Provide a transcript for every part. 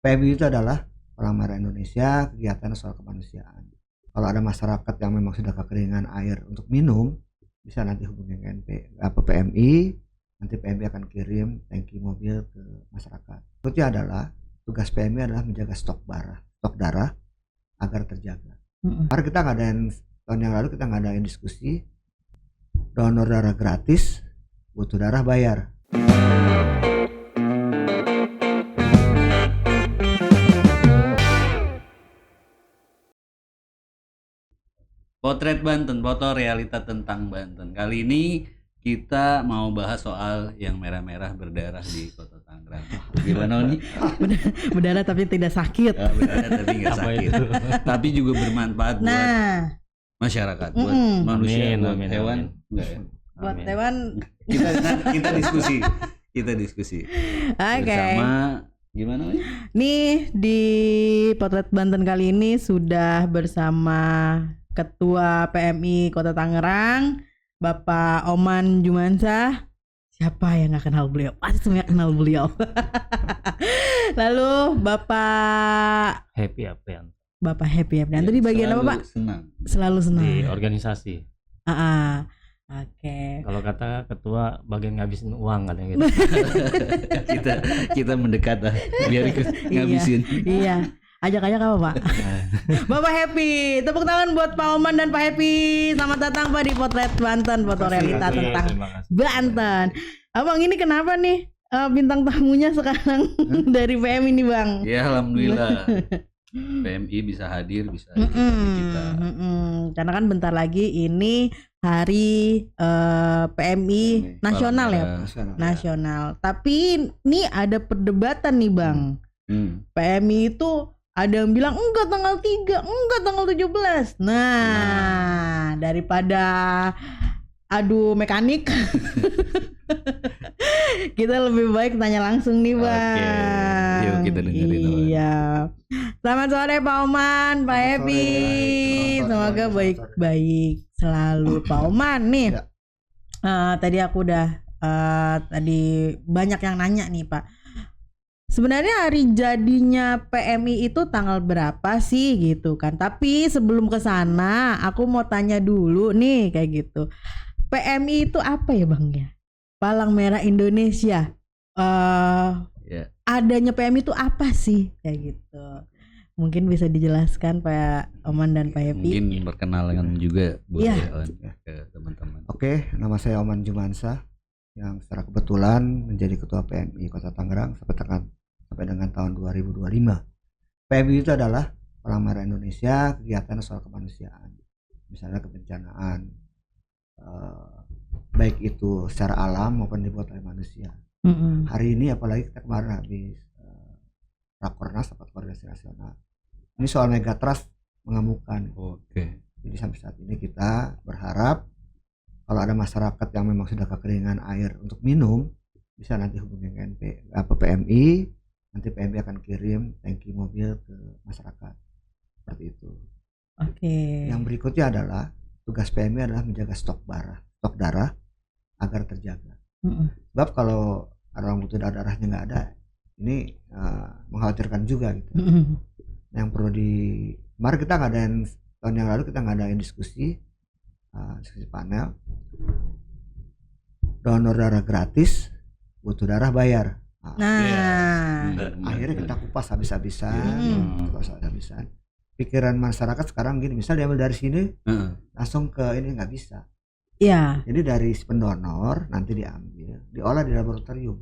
PMI itu adalah Palang Merah Indonesia, kegiatan sosial kemanusiaan. Kalau ada masyarakat yang memang sudah kekeringan air untuk minum, bisa nanti hubungi PMI, nanti PMI akan kirim tangki mobil ke masyarakat. Berikutnya adalah tugas PMI adalah menjaga stok darah agar terjaga. Karena kita ngadain tahun yang lalu kita ngadain diskusi donor darah gratis, butuh darah bayar. Potret Banten, foto realita tentang Banten. Kali ini kita mau bahas soal yang merah-merah berdarah di Kota Tangerang. Gimana nih? Berdarah tapi tidak sakit. Berdarah tapi nggak sakit. Tapi juga bermanfaat buat masyarakat, buat manusia, buat hewan. Enggak ya? Buat hewan. Kita diskusi. Oke. Bersama gimana nih? Nih di Potret Banten kali ini sudah bersama Ketua PMI Kota Tangerang, Bapak Oman Jumansyah. Siapa yang nggak kenal beliau? Pasti semuanya kenal beliau. Lalu Bapak Happy Aprian. Bapak Happy Aprian. Tadi bagian apa, Pak? Selalu senang. Di organisasi. Oke. Kalau kata ketua bagian ngabisin uang katanya gitu. kita mendekat lah biar ikut ngabisin. Iya. Ajak-ajak apa, Pak? Bapak Happy. Tepuk tangan buat Pak Oman dan Pak Happy. Selamat datang, Pak, di Potret Banten, foto realita tentang Banten. Abang, ini kenapa nih bintang tamunya sekarang dari PMI ini, Bang? Ya, alhamdulillah. PMI bisa hadir, bisa kita. Karena kan bentar lagi ini hari PMI nasional ya, nasional. Tapi ini ada perdebatan nih, Bang. PMI itu ada yang bilang enggak tanggal 3, enggak tanggal 17. Nah, daripada adu mekanik kita lebih baik tanya langsung nih, Bang. Oke. Yuk kita dengerin. Iya. Selamat sore Pak Oman, Pak Happy. Semoga baik-baik selalu Pak Oman nih. Tadi aku udah tadi banyak yang nanya nih, Pak. Sebenarnya hari jadinya PMI itu tanggal berapa sih gitu kan. Tapi sebelum ke sana aku mau tanya dulu nih kayak gitu. PMI itu apa ya, Bang ya? Palang Merah Indonesia. Adanya PMI itu apa sih kayak gitu. Mungkin bisa dijelaskan Pak Oman dan Pak Happy. Mungkin perkenalan juga buat ke teman-teman. Oke, nama saya Oman Jumansyah yang secara kebetulan menjadi Ketua PMI Kota Tangerang sampai dengan tahun 2025. PMI itu adalah Palang Merah Indonesia, kegiatan sosial kemanusiaan. Misalnya kebencanaan, baik itu secara alam maupun dibuat oleh manusia. Hari ini apalagi kita kemarin habis Rakornas atau Koordinasi Nasional. Ini soal megatrust mengemuka. Oke. Jadi sampai saat ini kita berharap kalau ada masyarakat yang memang sudah kekeringan air untuk minum, bisa nanti hubungi PMI. Nanti PMI akan kirim tangki mobil ke masyarakat. Seperti itu. Oke. Yang berikutnya adalah tugas PMI adalah menjaga stok darah agar terjaga. Sebab kalau orang butuh darahnya nggak ada, ini mengkhawatirkan juga gitu. Yang perlu kemarin kita ngadain tahun yang lalu kita ngadain diskusi panel donor darah gratis, butuh darah bayar. Akhirnya kita kupas habis-habisan. Pikiran masyarakat sekarang gini, misal diambil dari sini langsung ke ini nggak bisa. Iya. Jadi dari pendonor nanti diambil, diolah di laboratorium.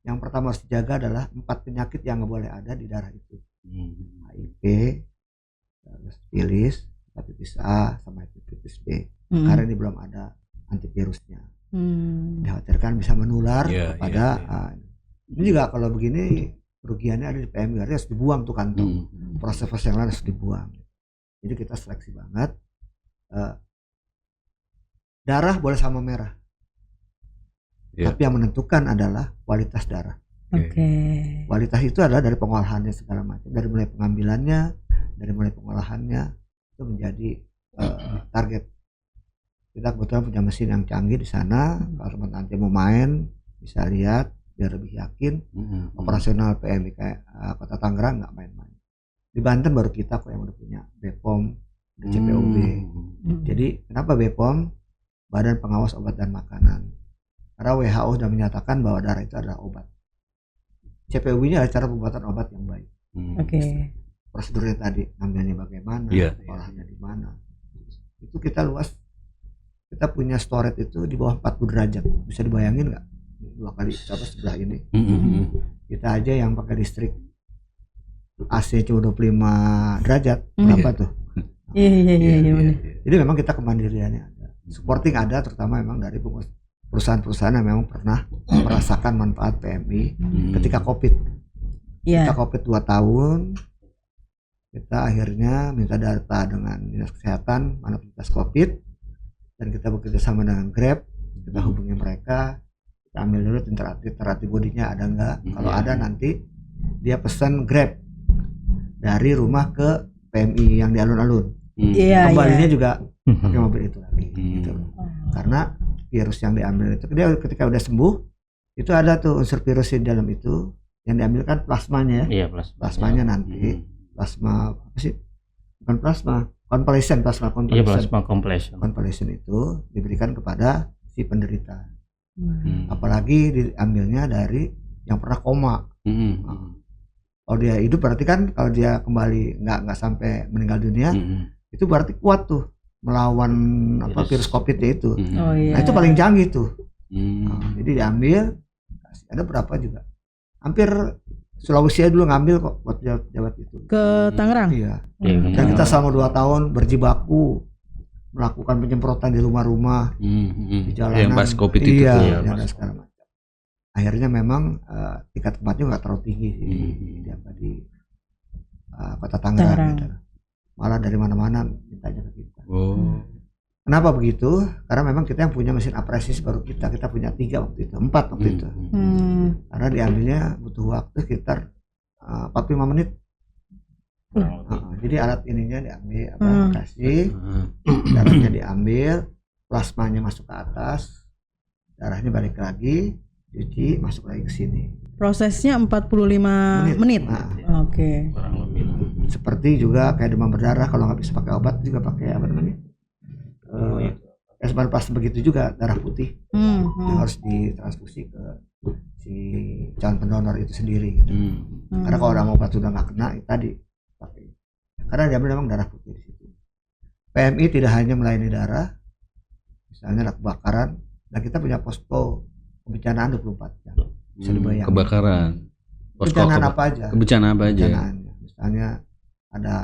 Yang pertama harus dijaga adalah 4 penyakit yang nggak boleh ada di darah itu. HIV, sifilis, hepatitis A, sama hepatitis B. Karena ini belum ada antivirusnya. Dikhawatirkan bisa menular kepada. Ini juga kalau begini kerugiannya ada di PMI, berarti harus dibuang tuh kantong. Proses yang lain harus dibuang. Jadi kita seleksi banget. Darah boleh sama merah. Tapi yang menentukan adalah kualitas darah. Kualitas itu adalah dari pengolahannya segala macam, dari mulai pengambilannya, dari mulai pengolahannya itu menjadi target. Kita kebetulan punya mesin yang canggih di sana. Kalau teman-teman mau main bisa lihat biar lebih yakin. Operasional PMI kayak Kota Tangerang nggak main-main. Di Banten baru kita kok yang udah punya BPOM, ada CPOB. Jadi kenapa BPOM? Badan Pengawas Obat dan Makanan. Karena WHO sudah menyatakan bahwa darah itu adalah obat. CPOB-nya adalah cara pembuatan obat yang baik. Oke. Prosedurnya tadi, ngambilnya bagaimana, olahnya di mana. Itu kita luas. Kita punya storage itu di bawah 40 derajat. Bisa dibayangin nggak? 2 kali coba sebelah ini. Kita aja yang pakai listrik AC cuma 25 derajat, berapa tuh? Iya benar. Jadi memang kita kemandiriannya ada. Supporting ada, terutama memang dari perusahaan-perusahaan yang memang pernah merasakan manfaat PMI ketika COVID. Kita COVID 2 tahun, kita akhirnya minta data dengan Dinas Kesehatan mana penyintas COVID, dan kita bekerja sama dengan Grab, kita hubungi mereka, kita ambil dulu titer antibodinya ada nggak, kalau ada nanti dia pesan Grab dari rumah ke PMI yang di alun-alun, kembalinya juga pakai mobil itu lagi, gitu. Karena virus yang diambil itu dia ketika udah sembuh itu ada tuh unsur virus di dalam itu, yang diambil kan plasmanya, plasmanya nanti plasma apa sih? Bukan plasma, convalescent, plasma convalescent itu diberikan kepada si penderita. Apalagi diambilnya dari yang pernah koma. Kalau dia hidup berarti kan kalau dia kembali nggak sampai meninggal dunia, itu berarti kuat tuh melawan virus COVID-nya itu. Nah itu paling canggih tuh. Jadi diambil, ada berapa juga, hampir Sulawesi dulu ngambil kok buat jawat itu ke Tangerang. Iya. Dan kita selama 2 tahun berjibaku melakukan penyemprotan di rumah-rumah, di jalanan. Yang pas COVID itu. Iya, dan segala macam. Akhirnya memang tingkat kematian nggak terlalu tinggi di Kota Tangerang. Gitu. Malah dari mana-mana mintanya ke kita. Kenapa begitu? Karena memang kita yang punya mesin apresis baru kita punya 3 waktu itu, 4 waktu itu. Karena diambilnya butuh waktu sekitar 45 menit. Jadi alat ininya diambil, kasih, darahnya diambil, plasmanya masuk ke atas, darahnya balik lagi, cuci, masuk lagi ke sini. Prosesnya 45 menit. Oke. Seperti juga kayak demam berdarah, kalau nggak bisa pakai obat juga pakai apa namanya? Esban plasma begitu juga, darah putih yang harus ditransfusi ke si calon pendonor itu sendiri gitu. Karena kalau orang obat sudah nggak kena tadi pakai, karena dia memang darah putih di situ. PMI tidak hanya melayani darah, misalnya ada kebakaran, dan kita punya posko kebencanaan 24 jam. Bisa dibayangkan. Kebakaran. Kebencanaan apa aja? Kebencanaan apa aja? Misalnya ada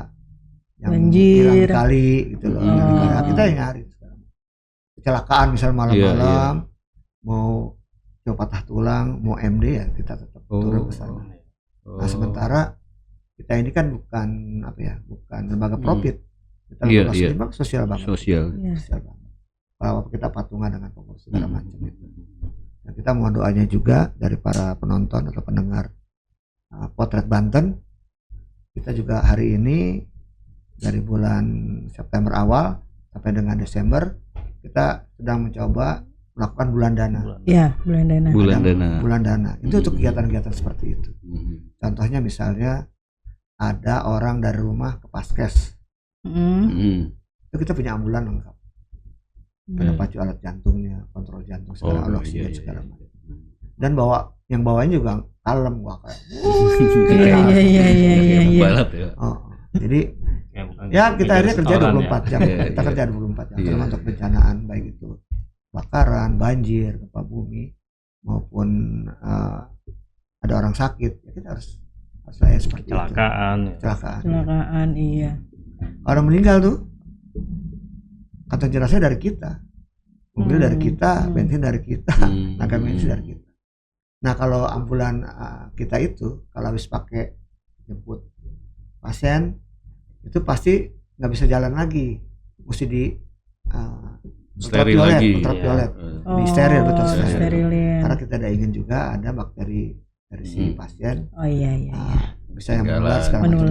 yang banjir kali gitu loh. Kita yang nyari sekarang. Kecelakaan misalnya malam-malam, mau coba patah tulang, mau MD ya kita tetap turun ke sana. Nah sementara kita ini kan bukan bukan lembaga profit, kita lembaga sosial banget. Sosial banget. Kalau kita patungan dengan pengurus segala macam itu. Nah, kita mohon doanya juga dari para penonton atau pendengar Potret Banten. Kita juga hari ini dari bulan September awal sampai dengan Desember kita sedang mencoba melakukan bulan dana. Iya, Bulan dana. Itu untuk kegiatan-kegiatan seperti itu. Contohnya misalnya ada orang dari rumah ke Paskes. Itu kita punya ambulan lengkap. Ada pacu alat jantungnya, kontrol jantung segala oksigen segala macam. Dan bawanya juga kalem kayak. Iya. Jadi ya kita akhirnya kerja 24 jam. Kita kerja 24 jam termasuk untuk bencanaan baik itu kebakaran, banjir, gempa bumi maupun ada orang sakit. Ya kita harus layani seperti kecelakaan. Iya. Orang meninggal tuh kantong jenazah dari kita, mobil dari kita, bensin dari kita, tenaga medis dari kita. Nah kalau ambulan kita itu kalau habis pakai jemput pasien itu pasti nggak bisa jalan lagi, mesti di ultraviolet, di steril, betul steril. Karena kita ada ingin juga ada bakteri dari si pasien, bisa yang menular sekarang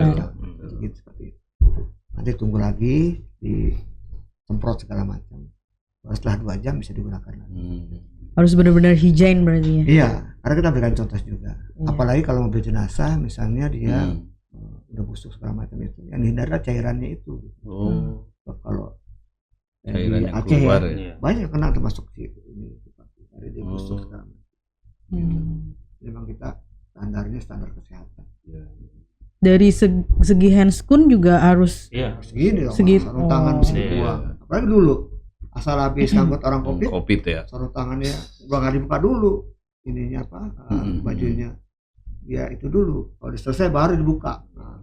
gitu seperti itu. Nanti tunggu lagi disemprot segala macam. Setelah 2 jam bisa digunakan lagi. Harus benar-benar hygiene berarti ya? Iya. Karena kita berikan contoh juga. Iya. Apalagi kalau mobil jenazah misalnya dia Hmm. udah busuk segala macam itu, yang dihindari adalah cairannya itu. Oh, Kalau yang di cairannya Aceh ya, keluar ya. Iya. banyak kena termasuk si ini dari dia busuk Oh. segala macam. Hmm. Memang kita standarnya standar kesehatan. Iya. Dari segi handscoon juga harus Iya. Segini dong, Segitu. sarung tangan Oh. mesti Iya. dibuang. Apalagi dulu asal habis ngangkut orang covid, Covid ya. sarung tangannya gua nggak dibuka dulu, ininya apa bajunya dia itu dulu. Kalau udah selesai baru dibuka. Nah,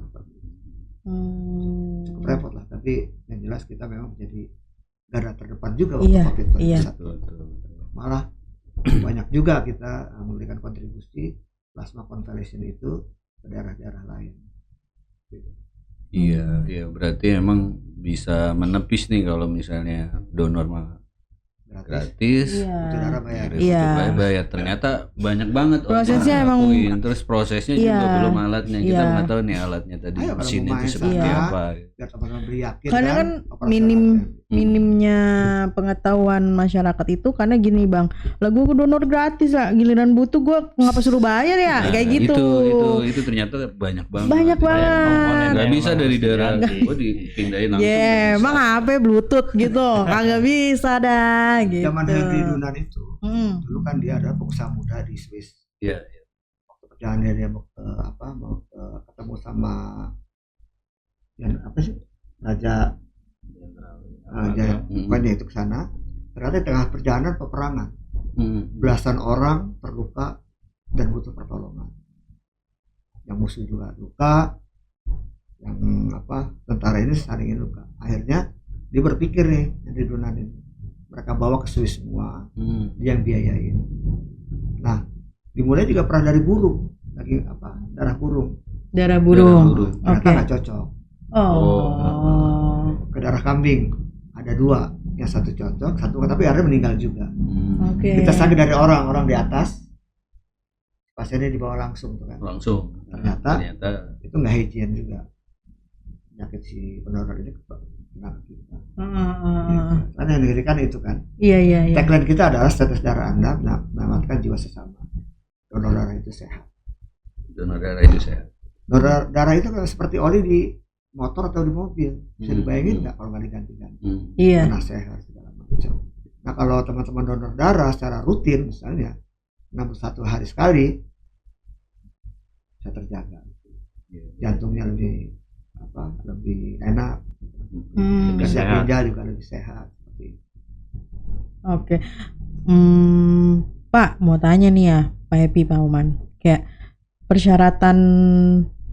cukup repot lah. Tapi yang jelas kita memang menjadi garda terdepan juga waktu Iya, covid iya. 19. Malah banyak juga kita memberikan kontribusi plasma convalescent itu ke daerah-daerah lain. Iya, iya berarti emang bisa menepis nih kalau misalnya donor mah gratis. Iya. Butuh darah bayar. Ngirim Iya. butuh bayar. Ternyata banyak banget orang Prosesnya yang emang- ngelakuin. Terus prosesnya juga Iya. belum alatnya. Kita Iya. nggak tahu nih alatnya tadi Ayo, kalau mesinnya mau itu main seperti sana, apa. Biar teman-teman beri yakin Karena kan operasi minim- alatnya. minimnya pengetahuan masyarakat itu karena gini bang, lah gue donor gratis lah, giliran butuh gue ngapa suruh bayar ya, Nah, kayak gitu. Itu ternyata banyak banget. Banyak Iya, banget. komponen Nggak yang bisa harus dari darah diganti. gue dipindahin langsung. Ya, nggak bisa. emang apa bluetooth gitu, kagak bisa dah gitu. Zaman Henry Dunan itu, Hmm. dulu kan dia adalah pengusaha muda di Swiss. Iya. Waktu perjalanan dia mau ke ketemu sama yang apa sih Raja pokoknya itu ke sana. Ternyata di tengah perjalanan peperangan, belasan orang terluka dan butuh pertolongan. Yang musuh juga luka, yang tentara ini saling luka. Akhirnya dia berpikir nih Henry Dunan ini, mereka bawa ke Swiss semua, dia yang biayain. Nah, dimulai juga pernah dari burung, lagi darah burung. Darah burung. Ternyata Oke. nggak cocok. Oh. Ke darah kambing ada 2, yang satu cocok, satu tapi akhirnya meninggal juga. Oke. Kita sakit dari orang di atas, pasiennya dibawa langsung tuh kan. Langsung. Ternyata Ternyata itu nggak hygiene juga. Penyakit si pendonor ini kena ke kita. Karena yang dikirikan itu kan. Iya iya iya. Tagline kita adalah status darah Anda menyelamatkan jiwa sesama. Donor darah itu sehat. donor darah itu sehat. Donor darah itu kan seperti oli di motor atau di mobil. Bisa Hmm. dibayangin nggak kalau nggak diganti-ganti? Iya. Karena sehat segala macam. Nah kalau teman-teman donor darah secara rutin misalnya 61 hari sekali bisa terjaga. Jantungnya lebih enak, Hmm. kerja sehat. ginjal juga lebih sehat. Seperti itu. Oke. Pak, mau tanya nih ya, Pak Happy, Pak Oman. Kayak persyaratan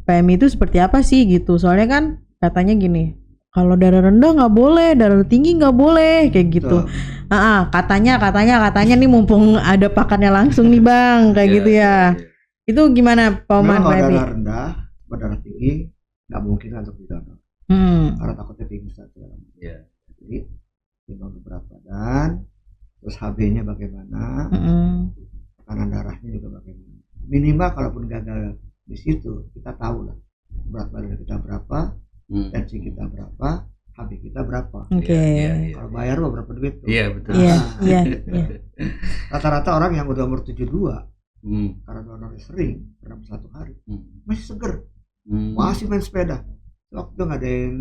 PMI itu seperti apa sih gitu? Soalnya kan katanya gini, kalau darah rendah nggak boleh, darah tinggi nggak boleh, kayak gitu. Betul. Katanya nih mumpung ada pakarnya langsung nih Bang, kayak gitu ya. Itu gimana Pak Oman, Memang Pak kalau Happy? darah rendah, berdarah tinggi nggak mungkin untuk didonor karena takutnya pingsan segala macam. Iya. Jadi timbang berat badan, terus HB-nya bagaimana, tekanan darahnya juga bagaimana. Minimal kalaupun gagal di situ kita tahu lah berat badan kita berapa, tensi kita berapa, HB kita berapa. Oke. Iya. Kalau bayar mah berapa duit tuh? Iya betul. Iya, Nah, iya. Rata-rata orang yang udah umur 72 Hmm. karena donornya sering dalam 1 hari Hmm. masih seger, Hmm. masih main sepeda. Waktu ngadain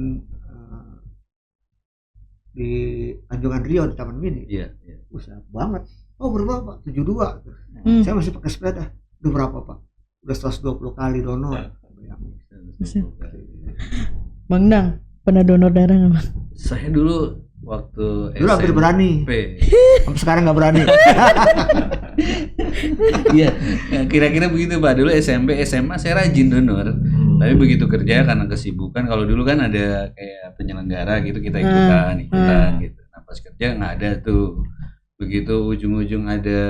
di Anjungan Rio di Taman Mini, Iya. Iya. sehat banget. Oh berapa Pak? 72. Saya masih pakai sepeda. Udah berapa Pak? Udah 120 kali donor. Bang Dang, pernah donor darah nggak Bang? Saya dulu waktu Dulu hampir berani, sampai sekarang nggak berani. Iya, kira-kira begitu Pak. Dulu SMP, SMA saya rajin donor. Tapi begitu kerja karena kesibukan. Kalau dulu kan ada kayak penyelenggara gitu, kita ikutan gitu. Nah pas kerja nggak ada tuh. Begitu ujung-ujung ada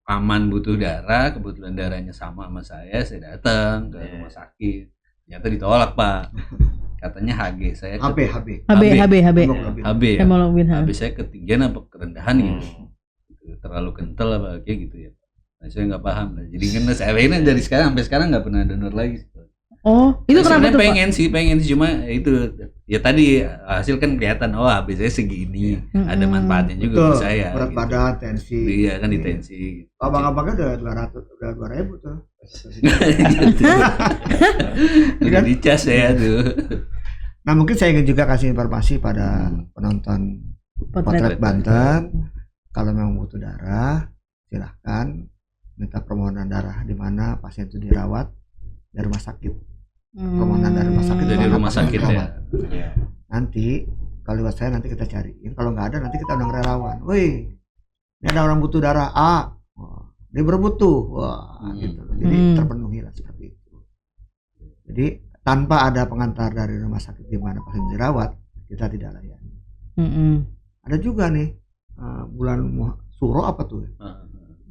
paman butuh darah, kebetulan darahnya sama saya datang ke rumah sakit. Ternyata ditolak Pak. Katanya HG saya HB. HB. HB ya. Hemoglobin HB saya ketinggian apa kerendahan gitu. Terlalu kental apa kayak gitu ya. Nah, saya nggak paham lah. Jadi kan saya ini dari sekarang sampai sekarang nggak pernah donor lagi. Oh, itu kenapa Sebenarnya tuh Pak? pengen sih cuma itu ya tadi hasil kan kelihatan ABC segini ada manfaatnya juga Betul, buat saya. berat gitu. badan, tensi. Iya kan di tensi. Abang-abangnya udah 200, udah 2.000 tuh. Udah dicas ya tuh. Nah mungkin saya ingin juga kasih informasi pada penonton Potret Banten, kalau memang butuh darah silahkan minta permohonan darah di mana pasien itu dirawat dari rumah sakit. Permohonan dari rumah sakit Dari mana rumah pasien sakit dirawat. ya. Nanti kalau lewat saya nanti kita cariin, kalau nggak ada nanti kita undang relawan. Wih, ini ada orang butuh darah A, wah, dia berebut tuh, wah gitu. Jadi terpenuhi lah seperti itu. Jadi tanpa ada pengantar dari rumah sakit di mana pasien dirawat, kita tidak layani. Ada juga nih bulan Suro apa tuh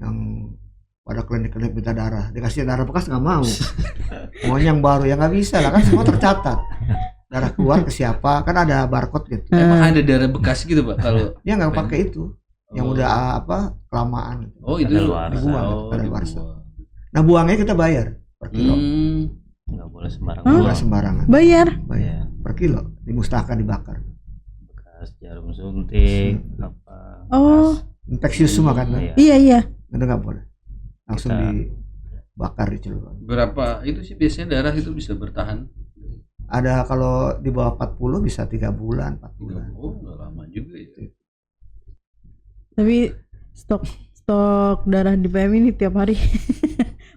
yang pada klinik-klinik minta darah, dikasih darah bekas nggak mau, maunya yang baru, ya nggak bisa lah kan semua tercatat darah keluar ke siapa, kan ada barcode gitu. Emang ada darah bekas gitu Pak kalau Dia nggak pakai itu, yang udah kelamaan. Oh itu dibuang, oh, ada luar. Nah buangnya kita bayar per kilo. Nggak boleh sembarangan. Nggak buang. sembarangan. Bayar. Per kilo, dimusnahkan, dibakar. Bekas jarum suntik, apa? Oh. Infeksius semua kan? Iya. Itu nggak boleh. Langsung dibakar di Cilegon. Berapa itu sih biasanya darah itu bisa bertahan? Ada kalau di bawah 40 bisa 3 bulan, 4 bulan. Oh nggak lama juga ya. Tapi stok darah di PM ini tiap hari.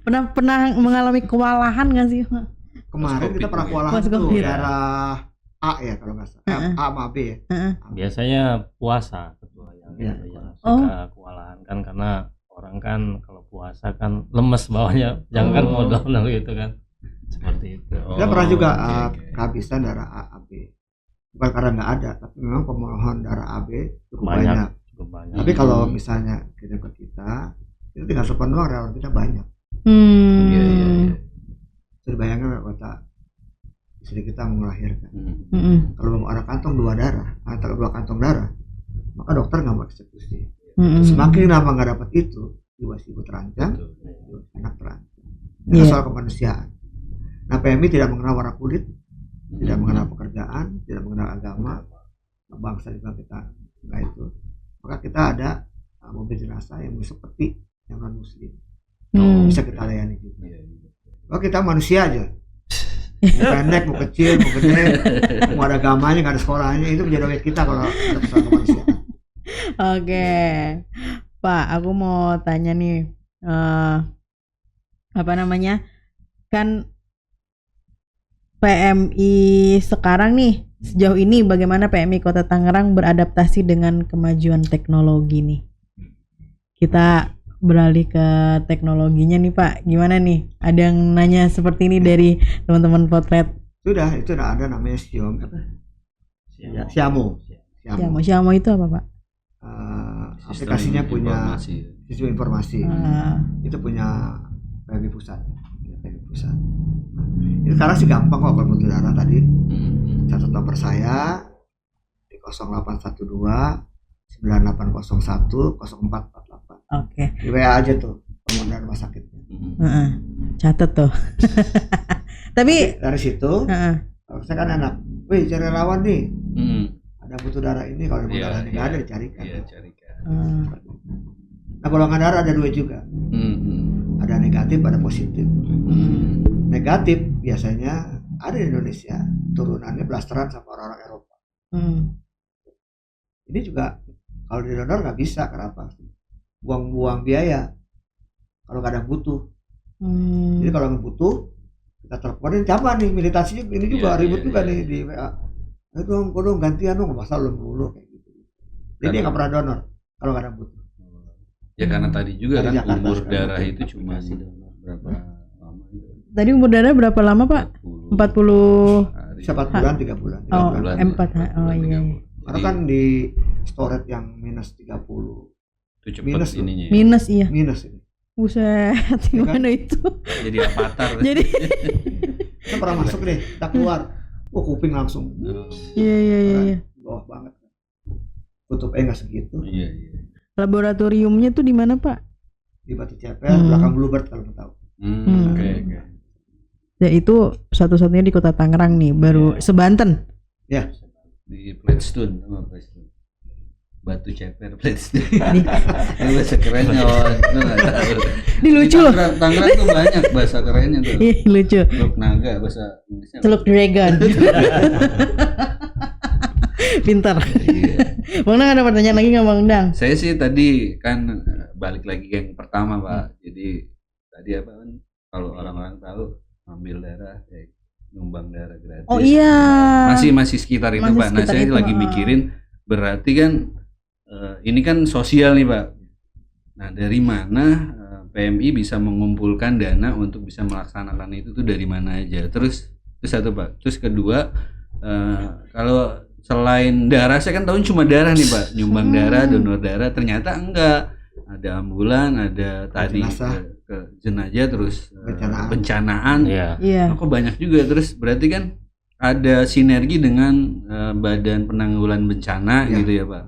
pernah mengalami kewalahan nggak sih? Kemarin kita pernah kewalahan tuh darah A ya kalau nggak salah. A sama B ya. Biasanya puasa ketua yang suka kewalahan kan, karena orang kan kalau puasa kan lemes bawahnya, jangan modal gitu kan. Seperti itu. Kita pernah juga kehabisan darah A, AB. Bukan karena nggak ada, tapi memang pemohon darah AB cukup banyak. Tapi kalau misalnya kita ke kita tinggal sepenuh relawan kita banyak. Iya. Bisa dibayangkan kota istri kita mau melahirkan. Kalau mau ada kantong 2 darah atau 2 kantong darah, maka dokter nggak mau eksekusi. Semakin lama nggak dapat itu, jiwa ibu terancam, anak terancam. Itu soal kemanusiaan. Nah PMI tidak mengenal warna kulit, tidak mengenal pekerjaan, tidak mengenal agama, bangsa juga kita nggak itu. Maka kita ada mobil jenazah yang seperti yang non muslim, bisa kita layani juga. Oh kita manusia aja, mau pendek, mau kecil, mau gede, mau ada agamanya, nggak ada sekolahnya, itu menjadi objek kita kalau ada persoalan kemanusiaan. Oke, Pak, aku mau tanya nih, apa namanya, kan PMI sekarang nih, sejauh ini bagaimana PMI Kota Tangerang beradaptasi dengan kemajuan teknologi nih? Kita beralih ke teknologinya nih Pak, gimana nih? Ada yang nanya seperti ini dari teman-teman Potret? Sudah, itu ada namanya Xiaomi apa? Xiamo. Xiamo itu apa Pak? Aplikasinya punya sistem informasi. Itu punya PMI pusat. Ini sekarang sih gampang kok kalau butuh darah tadi. Catat nomor saya di 0812 9801 0448. Oke. Di WA aja tuh pemohon rumah sakitnya. Catat tuh. Tapi dari situ, kalau saya kan enak. Wih, cari relawan nih. Ada butuh darah ini, kalau butuh darah ini nggak ada dicarikan. Nah golongan darah ada 2 juga. Ada negatif, ada positif. Negatif biasanya ada di Indonesia, turunannya blasteran sama orang-orang Eropa. Ini juga kalau di donor nggak bisa, kenapa? Buang-buang biaya kalau nggak ada butuh. Jadi kalau nggak butuh kita teleponin, siapa nih militansinya ini juga ribut juga nih di WA. Itu dong gantian dong, masa belum dulu kayak gitu. Jadi dia nggak pernah donor kalau nggak ada butuh. Ya karena tadi juga Dari kan Jakarta umur sekarang. darah itu cuma berapa lama itu? tadi umur darah berapa lama Pak? 40 hari. Bisa 4 bulan, 3 bulan. 3 Oh, bulan. 4. Oh iya. Karena kan di storage yang minus 30. Itu cepet minus tuh. ininya. Minus iya. Minus ini. Buset, gimana itu? Jadi avatar. Jadi Kita pernah masuk deh, kita keluar. Wah kuping langsung. iya. Bawah banget. Tutupnya nggak segitu. Iya. Laboratoriumnya tuh di mana Pak? Di Batu Cepel, belakang Bluebird kalau mau tahu. Oke. Ya itu satu-satunya di Kota Tangerang nih, baru sebanten. Ya, Di Pledstone sama Pledstone. Batu ceper Pledstone. Ini bahasa kerennya, lu nggak tahu. Ini lucu loh. Tangerang tuh banyak bahasa kerennya tuh. Ih, lucu. Teluk Naga bahasa Inggrisnya. Teluk Dragon. Pintar. Iya. Bang Dang ada pertanyaan lagi nggak Bang Dang? Saya sih tadi kan balik lagi ke yang pertama Pak. Jadi tadi apa kan kalau orang-orang tahu ambil darah, nyumbang darah gratis. Oh iya. Masih sekitar itu Masih Pak. Nah sekitar saya itu, lagi mikirin berarti kan ini kan sosial nih Pak. Nah dari mana PMI bisa mengumpulkan dana untuk bisa melaksanakan itu tuh dari mana aja? Terus satu Pak. Terus kedua kalau selain darah saya kan tahu cuma darah nih Pak, nyumbang darah, donor darah, ternyata enggak, ada ambulan, ada tadi ke jenazah, terus bencanaan. Iya. Kok banyak juga. Terus berarti kan ada sinergi dengan Badan Penanggulangan Bencana gitu ya Pak.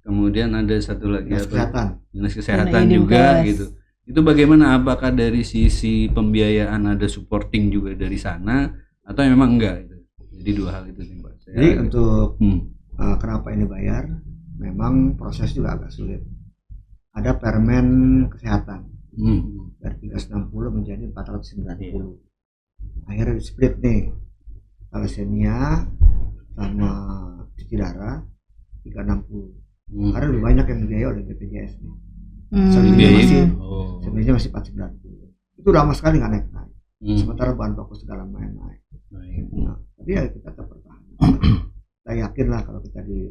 Kemudian ada satu lagi Dinas Kesehatan juga gitu. Itu bagaimana, apakah dari sisi pembiayaan ada supporting juga dari sana atau memang enggak gitu? Jadi dua hal itu nih Pak. Jadi untuk kenapa ini bayar, memang proses juga agak sulit. Ada permen kesehatan dari 360 menjadi 490. Akhirnya di split nih, thalassemia sama cuci darah 360. Karena lebih banyak yang dibiayai oleh BPJS nih. Sebenarnya masih 490. Itu lama sekali nggak naik. Sementara bahan baku segala naik. Nah, tapi ya kita tetap bertahan. Kita yakin lah kalau kita di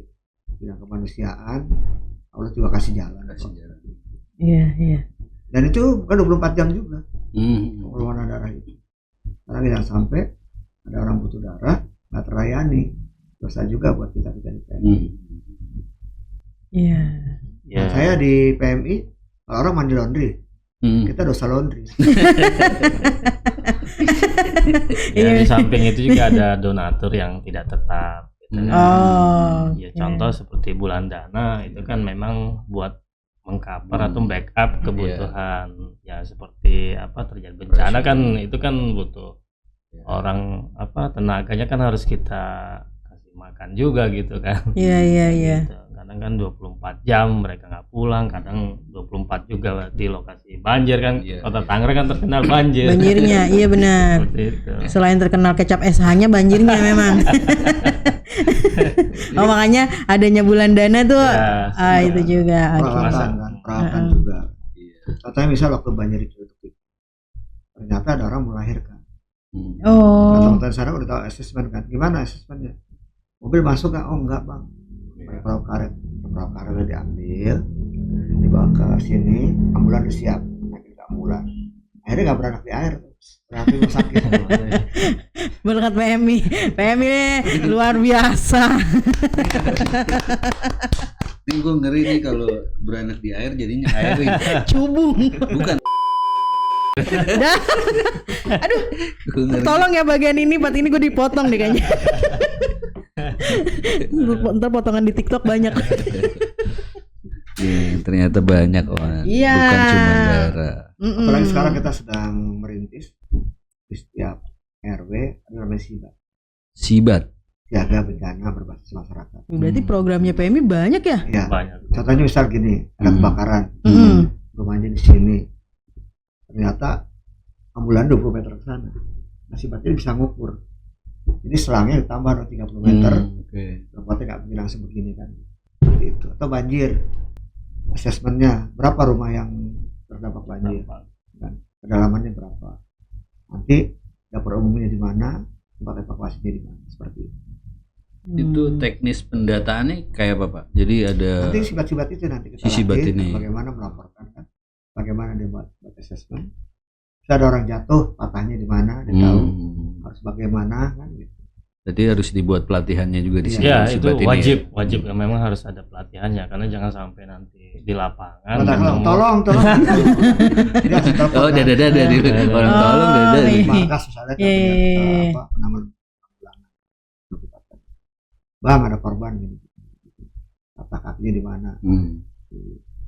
bidang kemanusiaan, Allah juga kasih jalan. Iya. Dan itu bukan 24 jam juga pengeluaran darah itu. Karena tidak sampai ada orang butuh darah nggak terlayani, dosa juga buat kita di PMI. Iya. Nah, saya di PMI kalau orang mandi laundry, kita dosa laundry. Ya, di samping itu juga ada donatur yang tidak tetap. Contoh seperti bulan dana itu kan memang buat mengcover atau backup kebutuhan ya seperti apa terjadi bencana kan itu kan butuh orang tenaganya kan harus kita kasih makan juga gitu kan. Iya. Gitu. Kadang kan 24 jam mereka nggak pulang, kadang 24 juga di lokasi banjir kan. Kota Tangerang kan terkenal banjir. Banjirnya, iya benar. Selain terkenal kecap SH-nya, banjirnya memang. Makanya adanya bulan dana tuh itu juga. Peralatan juga. Contohnya misal waktu banjir itu ternyata ada orang melahirkan. Teman-teman sana udah tahu asesmen kan, gimana asesmennya? Mobil masuk nggak? Oh enggak bang. Perahu karet udah diambil, dibawa ke sini, ambulan udah siap, naik ambulan. Akhirnya nggak beranak di air, berarti sakit. Berkat PMI luar biasa. Ini gue ngeri nih kalau beranak di air jadinya airin. Cubung. Bukan. Aduh, tolong ya bagian ini, part ini gue dipotong deh kayaknya. Ntar potongan di TikTok banyak. Ternyata banyak orang. Bukan cuma darah. Apalagi sekarang kita sedang merintis di setiap RW ada namanya Sibat. Siaga bencana berbasis masyarakat. Berarti programnya PMI banyak ya? Iya. Banyak. Contohnya misal gini, ada kebakaran. Rumahnya di sini. Ternyata ambulan 20 meter ke sana. Nah, Sibatnya bisa ngukur. Jadi selangnya ditambah 30 meter. Tempatnya nggak bilang sebegini kan. Seperti itu. Atau banjir. Asesmennya berapa rumah yang terdampak banjir dan kedalamannya berapa, nanti dapur umumnya di mana, tempat evakuasinya di mana, seperti itu. Itu teknis pendataannya kayak apa Pak? Jadi ada nanti sibat-sibat itu nanti kita latih bagaimana melaporkan kan, bagaimana dia buat assessment. Bisa ada orang jatuh, patahnya di mana, dia tahu harus bagaimana kan gitu. Berarti harus dibuat pelatihannya juga di sini. Ya, itu wajib memang harus ada pelatihannya karena jangan sampai nanti di lapangan. Tolong. Oh, dada di orang tolong dada. Markas misalnya kan penanggulangan. Bang ada korban gitu. Patah kakinya di mana?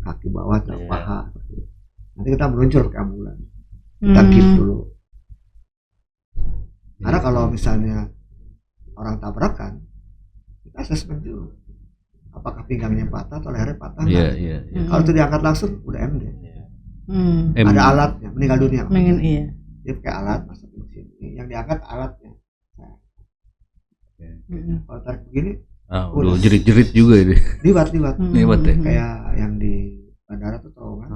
Kaki bawah atau paha. Nanti kita meluncur ke ambulan. Kita keep dulu. Karena kalau misalnya orang tabrakan, kita asesmen dulu apakah pinggangnya patah atau lehernya patah. Iya. Kalau itu diangkat langsung udah MD. M. Ada alatnya, meninggal dunia. Iya. Dia pakai alat masuk ke sini, yang diangkat alatnya. Kalau tarik begini, udah jerit-jerit juga ini. liwat Liwat ya. kayak yang di bandara tuh terowongan.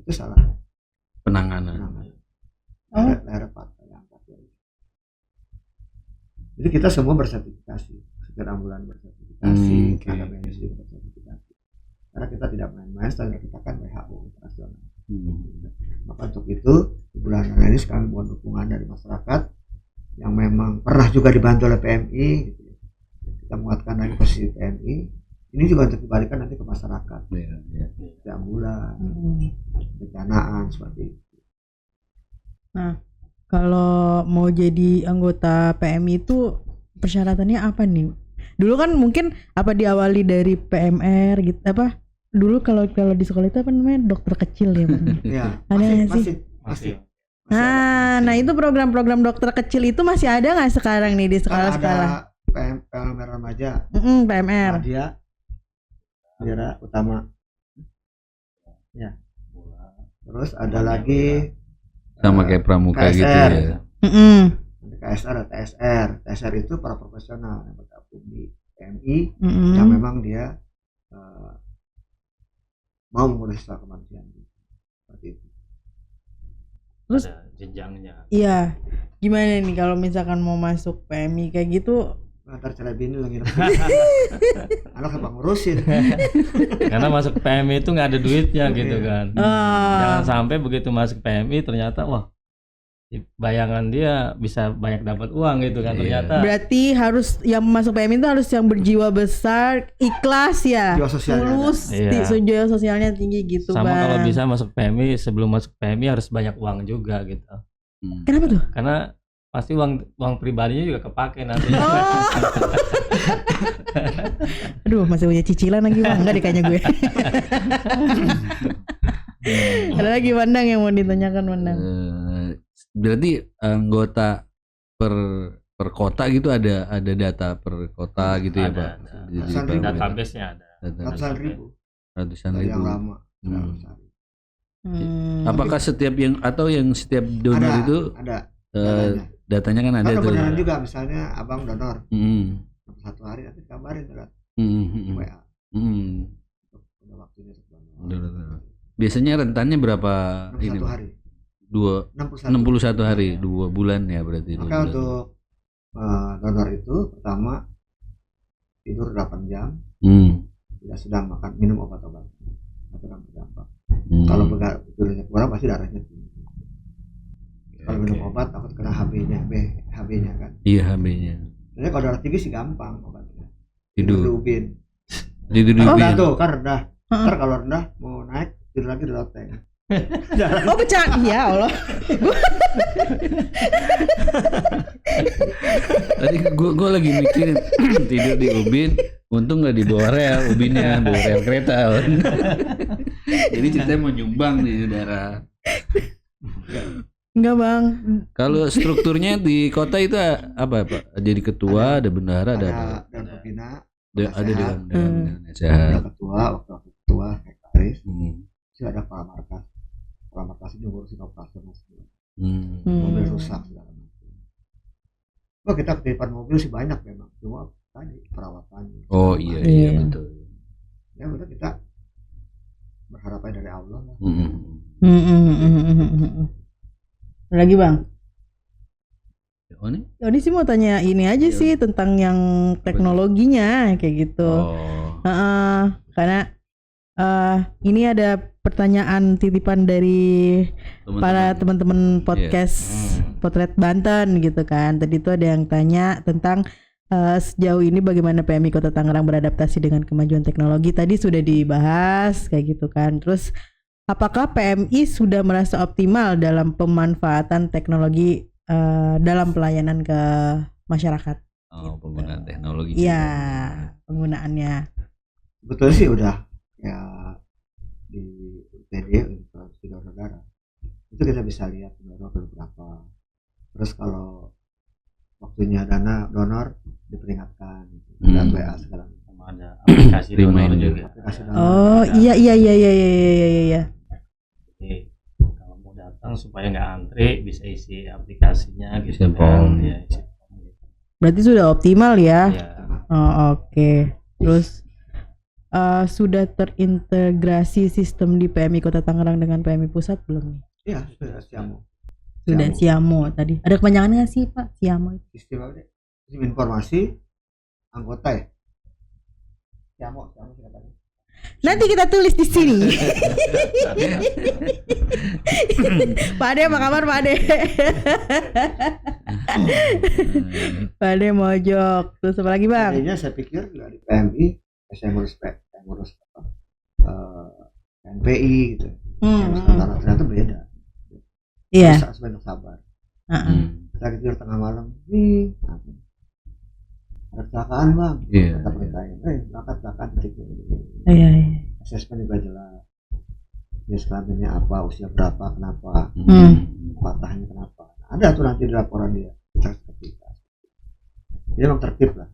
Itu salah Penanganan. leher patah diangkat. Jadi kita semua bersertifikasi, supir ambulan bersertifikasi, tenaga medis juga bersertifikasi. Karena kita tidak main-main, standar kita kan WHO internasional. Maka untuk itu di bulan ini kami mohon dukungan dari masyarakat yang memang pernah juga dibantu oleh PMI gitu. Kita menguatkan lagi posisi PMI. Ini juga untuk dibalikan nanti ke masyarakat. Di ambulan, bencanaan seperti itu. Nah, kalau mau jadi anggota PMI itu persyaratannya apa nih? Dulu kan mungkin apa diawali dari PMR gitu apa? Dulu kalau di sekolah itu apa namanya dokter kecil ya Bang? Ya, Ada masih. Nah itu program-program dokter kecil itu masih ada nggak sekarang nih di sekolah-sekolah? Ada PMR remaja, PMR. Dia utama. Ya. Terus ada lagi Sama kayak pramuka gitu KSR. ya. Ada KSR atau TSR. TSR itu para profesional yang bergabung di PMI yang memang dia mau mengurus soal kemanusiaan seperti itu. Terus ada jenjangnya. iya, gimana nih kalau misalkan mau masuk PMI kayak gitu? Ntar cerai bini lagi anak apa ngurusin. Karena masuk PMI itu nggak ada duitnya gitu kan. Jangan sampai begitu masuk PMI ternyata wah bayangan dia bisa banyak dapat uang gitu kan. Ternyata berarti harus yang masuk PMI itu harus yang berjiwa besar, ikhlas ya, Jiwa sosialnya tulus, jiwa sosialnya tinggi gitu. sama Bang. kalau bisa masuk PMI, sebelum masuk PMI harus banyak uang juga gitu. Kenapa tuh? Karena pasti uang pribadinya juga kepake nanti. Aduh, masih punya cicilan lagi Bang, enggak deh kayaknya gue. Ada lagi Mandang yang mau ditanyakan Mandang? Berarti anggota per kota gitu ada data per kota gitu ya Pak? Ada. Database-nya ada. Ratusan ribu yang lama. Apakah setiap yang setiap donor ada, itu ada datanya kan ada tuh. Beneran juga misalnya abang donor. Satu hari nanti kabarin WA. Udah waktunya sebulan. Biasanya rentannya berapa 61 ini? hari. 61 hari, 2 bulan ya berarti. Maka untuk donor itu pertama tidur 8 jam. Tidak sedang minum obat-obat. Akan berdampak. Kalau tidurnya kurang pasti darahnya tinggi. Kalau minum obat takut kena HB-nya kan. Iya, HB-nya. Jadi kalau darah tinggi sih gampang obatnya. Tidur di ubin. Ubin. Tuh kan rendah. Ntar kalau rendah mau naik tidur lagi di loteng. Oh pecah, ya Allah. Tadi gue lagi mikirin tidur di ubin, untung nggak dibawa rel ubinnya, bawa rel kereta. Jadi ceritanya mau nyumbang di udara. Enggak Bang. Kalau strukturnya di kota itu apa Pak? Jadi ketua, ada bendahara, ada dan pembina, ada dewan sehat. sehat. Waktu ketua, sekretaris, itu ada kepala markas itu ngurusin operasional semua. Mobil rusak segala macam. Oh kita ketipan mobil sih banyak memang, cuma tadi perawatannya. Oh iya betul. Ya udah kita berharapnya dari Allah lah. Lagi Bang? Ini sih mau tanya ini aja sih tentang yang teknologinya kayak gitu. Karena ini ada pertanyaan titipan dari para teman-teman podcast Potret Banten gitu kan. Tadi itu ada yang tanya tentang sejauh ini bagaimana PMI Kota Tangerang beradaptasi dengan kemajuan teknologi. Tadi sudah dibahas kayak gitu kan. Terus apakah PMI sudah merasa optimal dalam pemanfaatan teknologi dalam pelayanan ke masyarakat? Penggunaan teknologi. Iya, penggunaannya. Betul sih udah ya di UTD untuk donor darah itu kita bisa lihat donor berapa. Terus kalau waktunya dana donor diperingatkan dan WA segala macam. Sama ada aplikasi donor Reminder. juga. Aplikasi donor. Oh iya. Jadi kalau mau datang supaya nggak antri bisa isi aplikasinya gitu Isi form. ya, isi form gitu. Berarti sudah optimal ya. Ya, Oh, oke. Terus sudah terintegrasi sistem di PMI Kota Tangerang dengan PMI Pusat belum nih? Iya, sudah Siamo. Sudah Siamo tadi. Ada kepanjangan nggak sih Pak Siamo itu? Sistem apa deh? Sistem informasi anggota ya. Siamo silakan. Nanti kita tulis di sini. Pak Ade apa kabar Pak Ade? Pak Ade mojok. Terus apa lagi Bang? Tadinya saya pikir juga di PMI saya ngurus NPI gitu. Yang sementara ternyata beda. Iya. Harus banyak sabar. Kita tidur tengah malam. Nih, ada kecelakaan Bang. Iya. Kita perintahin. Berangkat kecelakaan titik ini. Iya. Asesmen juga jelas. Jenis kelaminnya apa, usia berapa, kenapa, patahnya kenapa. Ada tuh nanti di laporan dia. Kita seperti itu. Jadi memang tertib lah.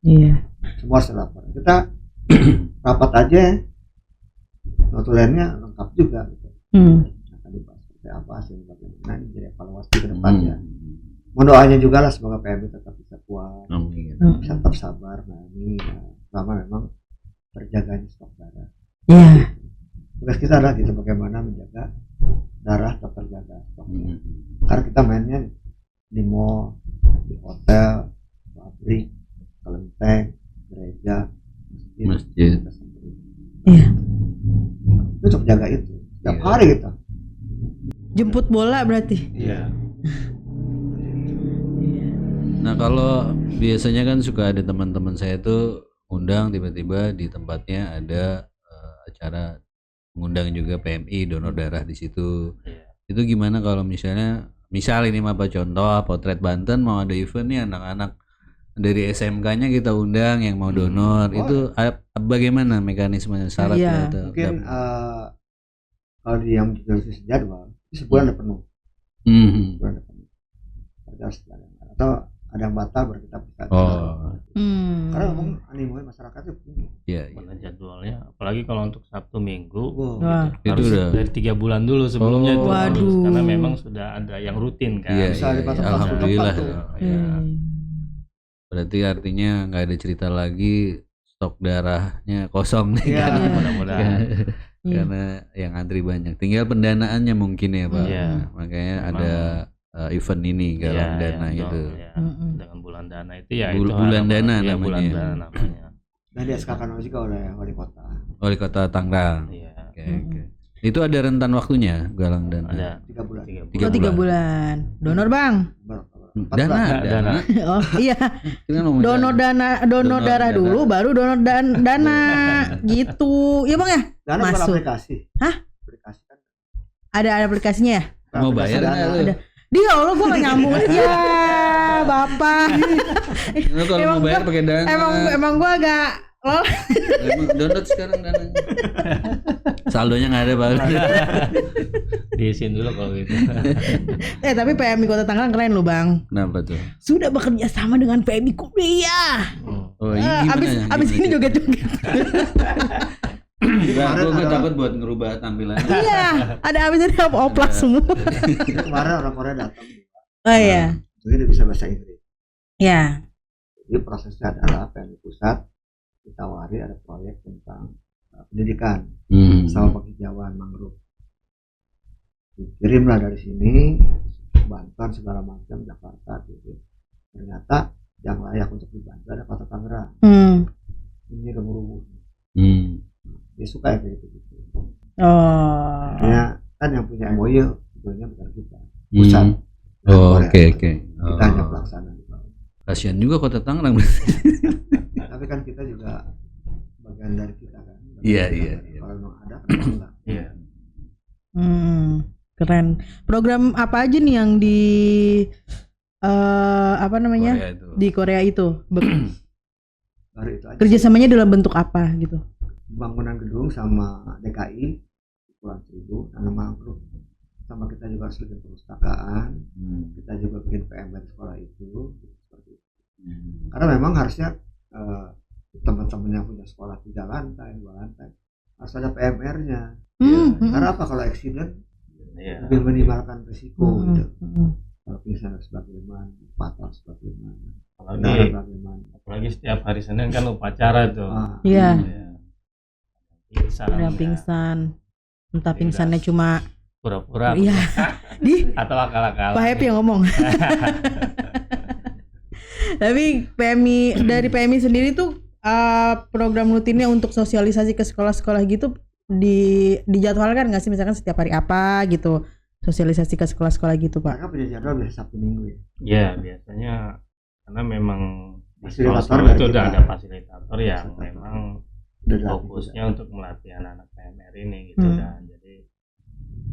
Iya. Semua harus laporan. Kita rapat aja, notulennya lengkap juga. Gitu. Tadi seperti apa hasilnya bagaimana ini jadi evaluasi ke depannya. Mohon doanya juga lah semoga PMI tetap bisa kuat, bisa tetap sabar. Nah ini selama memang terjaganya stok darah. Iya. Tugas kita adalah gitu bagaimana menjaga darah tetap terjaga stoknya. Karena kita mainnya di mall, di hotel, pabrik, kelenteng, gereja, Masjid. Iya. Itu untuk jaga itu setiap hari kita. Jemput bola berarti. iya. Nah kalau biasanya kan suka ada teman-teman saya tuh undang tiba-tiba di tempatnya ada acara mengundang juga PMI donor darah di situ. Iya. Itu gimana kalau misal ini apa contoh Potret Banten mau ada event nih anak-anak dari SMK-nya kita undang yang mau donor. Itu bagaimana mekanismenya syaratnya? Iya. Mungkin kalau di yang dosis jadwal sebulan udah penuh. Sebulan udah penuh. Harus atau ada yang batal baru kita bisa. Karena memang animonya masyarakat itu tinggi. Iya. Mana jadwalnya, apalagi kalau untuk Sabtu Minggu Wah. Itu harus udah. dari 3 bulan dulu sebelumnya itu harus, Waduh. karena memang sudah ada yang rutin kan. Iya, Bisa dipatok langsung alhamdulillah. tepat tuh. Iya. Berarti artinya nggak ada cerita lagi stok darahnya kosong nih. Iya. Karena- Mudah-mudahan. Karena yang antri banyak. Tinggal pendanaannya mungkin ya Pak. Iya. Makanya Memang. ada event ini galang dana Iya, itu. ya. Dengan bulan dana itu ya Bulan harapan- dana iya, namanya. bulan dana namanya. Dan di SK juga oleh wali kota. Wali Kota Tangerang. Iya. Oke. Itu ada rentan waktunya galang dana. Ada 3 bulan. 3 bulan. Donor Bang. Dana. Oh iya. Kita ngomong Donor Donor darah dana. dulu baru donor dana gitu. Iya Bang ya? Dana bukan Masuk. aplikasi. Hah? Aplikasi kan. Ada aplikasinya ya? Mau bayar Aplikasi nggak dana. lu? Ada. Dia Allah gua gak nyambung ya Bapak. Lu kalau Emang mau bayar gua- pakai dana. Emang gua agak Emang download sekarang dananya. Saldonya nggak ada Pak. diisiin dulu kalau gitu. tapi PMI Kota Tangerang keren loh Bang. Kenapa tuh? Sudah bekerja sama dengan PMI Kuliah. Oh ini gimana? Abis ini joget-joget. Gue takut buat ngerubah tampilannya. Iya, ada abis ini oplas semua. Kemarin orang Korea datang. Oh iya. Jadi dia bisa bahasa Inggris. Ya. Jadi prosesnya adalah PMI pusat ditawari ada proyek tentang pendidikan sawah penghijauan mangrove. Dikirimlah dari sini Banten segala macam Jakarta gitu. Ternyata yang layak untuk dibantu ada Kota Tangerang. Ini gemuruh. Dia suka ya kayak gitu. Oh. Ya kan yang punya MOU sebetulnya bukan kita. Pusat. Oh, Korea. oke. Kita hanya pelaksana di bawah. Kasihan juga Kota Tangerang. Tapi kan kita juga bagian dari kita kan. Iya. Kalau memang ada kenapa enggak? Iya. Keren. Program apa aja nih yang di apa namanya? Korea itu. Di Korea itu? Baru itu aja. Kerjasamanya dalam bentuk apa gitu? Bangunan gedung sama DKI Pulau Seribu nanam mangrove sama kita juga harus bikin perpustakaan, kita juga bikin PM di sekolah itu, seperti itu. Karena memang harusnya teman-teman yang punya sekolah 3 lantai, 2 lantai harus ada PMR-nya. Karena apa, kalau accident lebih minimalkan risiko gitu. Kalau pingsan harus bagaimana, patah harus bagaimana, apalagi setiap hari Senin kan upacara tuh. Iya. Pingsan. Pingsan. Entah pingsannya cuma pura-pura. Iya. Atau akal-akalan. Pak Happy yang ngomong. Tapi dari PMI sendiri tuh program rutinnya untuk sosialisasi ke sekolah-sekolah gitu dijadwalkan nggak sih, misalkan setiap hari apa gitu sosialisasi ke sekolah-sekolah gitu Pak? Mereka punya jadwal biasa Sabtu Minggu ya? Iya biasanya, karena memang di Fasilitator sekolah itu dari udah kita. ada fasilitator yang memang fokusnya untuk melatih anak-anak PMR ini gitu kan. Jadi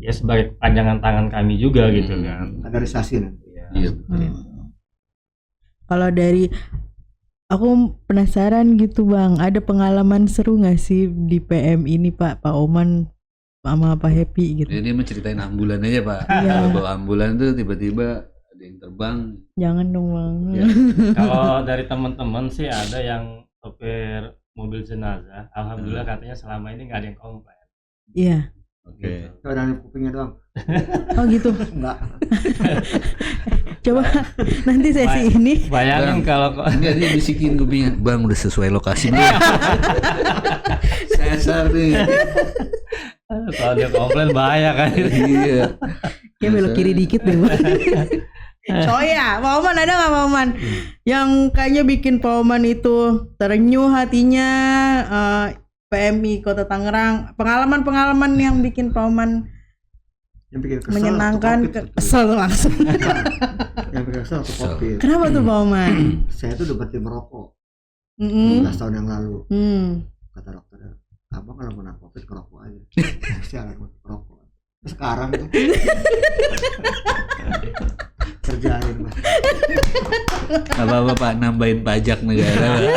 ya sebagai panjangan tangan kami juga gitu kan. Kaderisasi nanti. Iya. Kalau dari aku penasaran gitu Bang, ada pengalaman seru nggak sih di PM ini Pak Oman sama Pak Happy gitu? Jadi dia menceritain ambulan aja Pak. Iya. Kalau bawa ambulan tuh tiba-tiba ada yang terbang. Jangan dong Bang. Ya. Kalau dari teman-teman sih ada yang sopir mobil jenazah, alhamdulillah katanya selama ini nggak ada yang komplain. Iya. Oke. Kalau dari kupingnya doang. Oh gitu. Enggak. Coba nanti sesi ini. Bayangin kalau Enggak, dia bisikin kupingnya, Bang udah sesuai lokasi belum? Sesar nih. kalau dia komplain bahaya kan. Iya. Ya belok kiri dikit deh Bang. Soya, Pak Oman ada nggak Pak Oman? Yang kayaknya bikin Pak Oman itu terenyuh hatinya, PMI Kota Tangerang, pengalaman-pengalaman yang bikin Pak Oman Yang bikin kesel menyenangkan, waktu COVID, kesel langsung. yang bikin kesel waktu COVID. Kenapa tuh Pak Oman? Saya tuh udah berhenti merokok 12 Mm-mm. tahun yang lalu. Hmm. Kata dokter, abang kalau kena COVID ngerokok aja. Saya akan ngerokok. Terus sekarang tuh kerjain Mas. Apa-apa Pak, nambahin pajak negara.